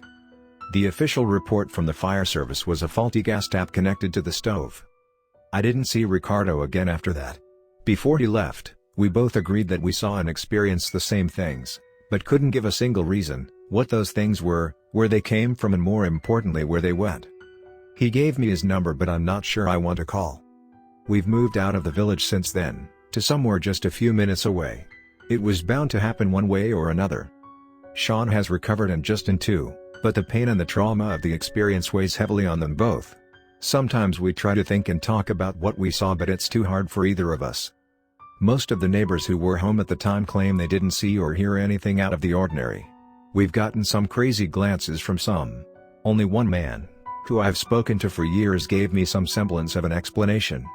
The official report from the fire service was a faulty gas tap connected to the stove. I didn't see Ricardo again after that. Before he left, we both agreed that we saw and experienced the same things, but couldn't give a single reason, what those things were, where they came from, and more importantly where they went. He gave me his number, but I'm not sure I want to call. We've moved out of the village since then, to somewhere just a few minutes away. It was bound to happen one way or another. Sean has recovered and Justin too, but the pain and the trauma of the experience weighs heavily on them both. Sometimes we try to think and talk about what we saw, but it's too hard for either of us. Most of the neighbors who were home at the time claim they didn't see or hear anything out of the ordinary. We've gotten some crazy glances from some. Only one man, who I've spoken to for years, gave me some semblance of an explanation.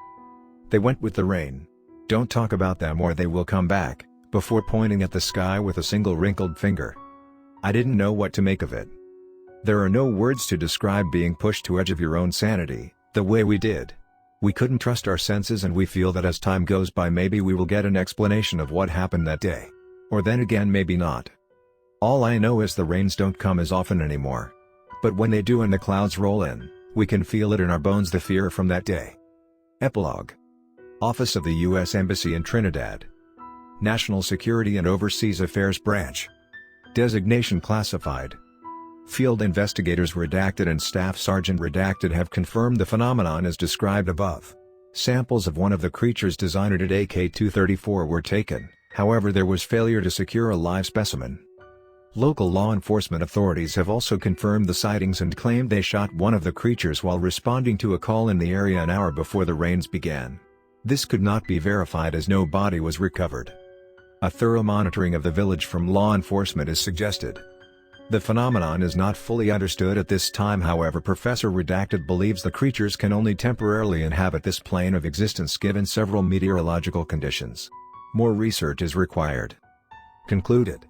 They went with the rain. Don't talk about them or they will come back, before pointing at the sky with a single wrinkled finger. I didn't know what to make of it. There are no words to describe being pushed to edge of your own sanity, the way we did. We couldn't trust our senses, and we feel that as time goes by maybe we will get an explanation of what happened that day. Or then again maybe not. All I know is the rains don't come as often anymore. But when they do and the clouds roll in, we can feel it in our bones, the fear from that day. Epilogue. Office of the U.S. Embassy in Trinidad. National Security and Overseas Affairs Branch. Designation classified. Field investigators redacted and Staff Sergeant redacted have confirmed the phenomenon as described above. Samples of one of the creatures designated AK-234 were taken, however there was failure to secure a live specimen. Local law enforcement authorities have also confirmed the sightings and claimed they shot one of the creatures while responding to a call in the area an hour before the rains began. This could not be verified as no body was recovered. A thorough monitoring of the village from law enforcement is suggested. The phenomenon is not fully understood at this time, however Professor Redacted believes the creatures can only temporarily inhabit this plane of existence given several meteorological conditions. More research is required. Concluded.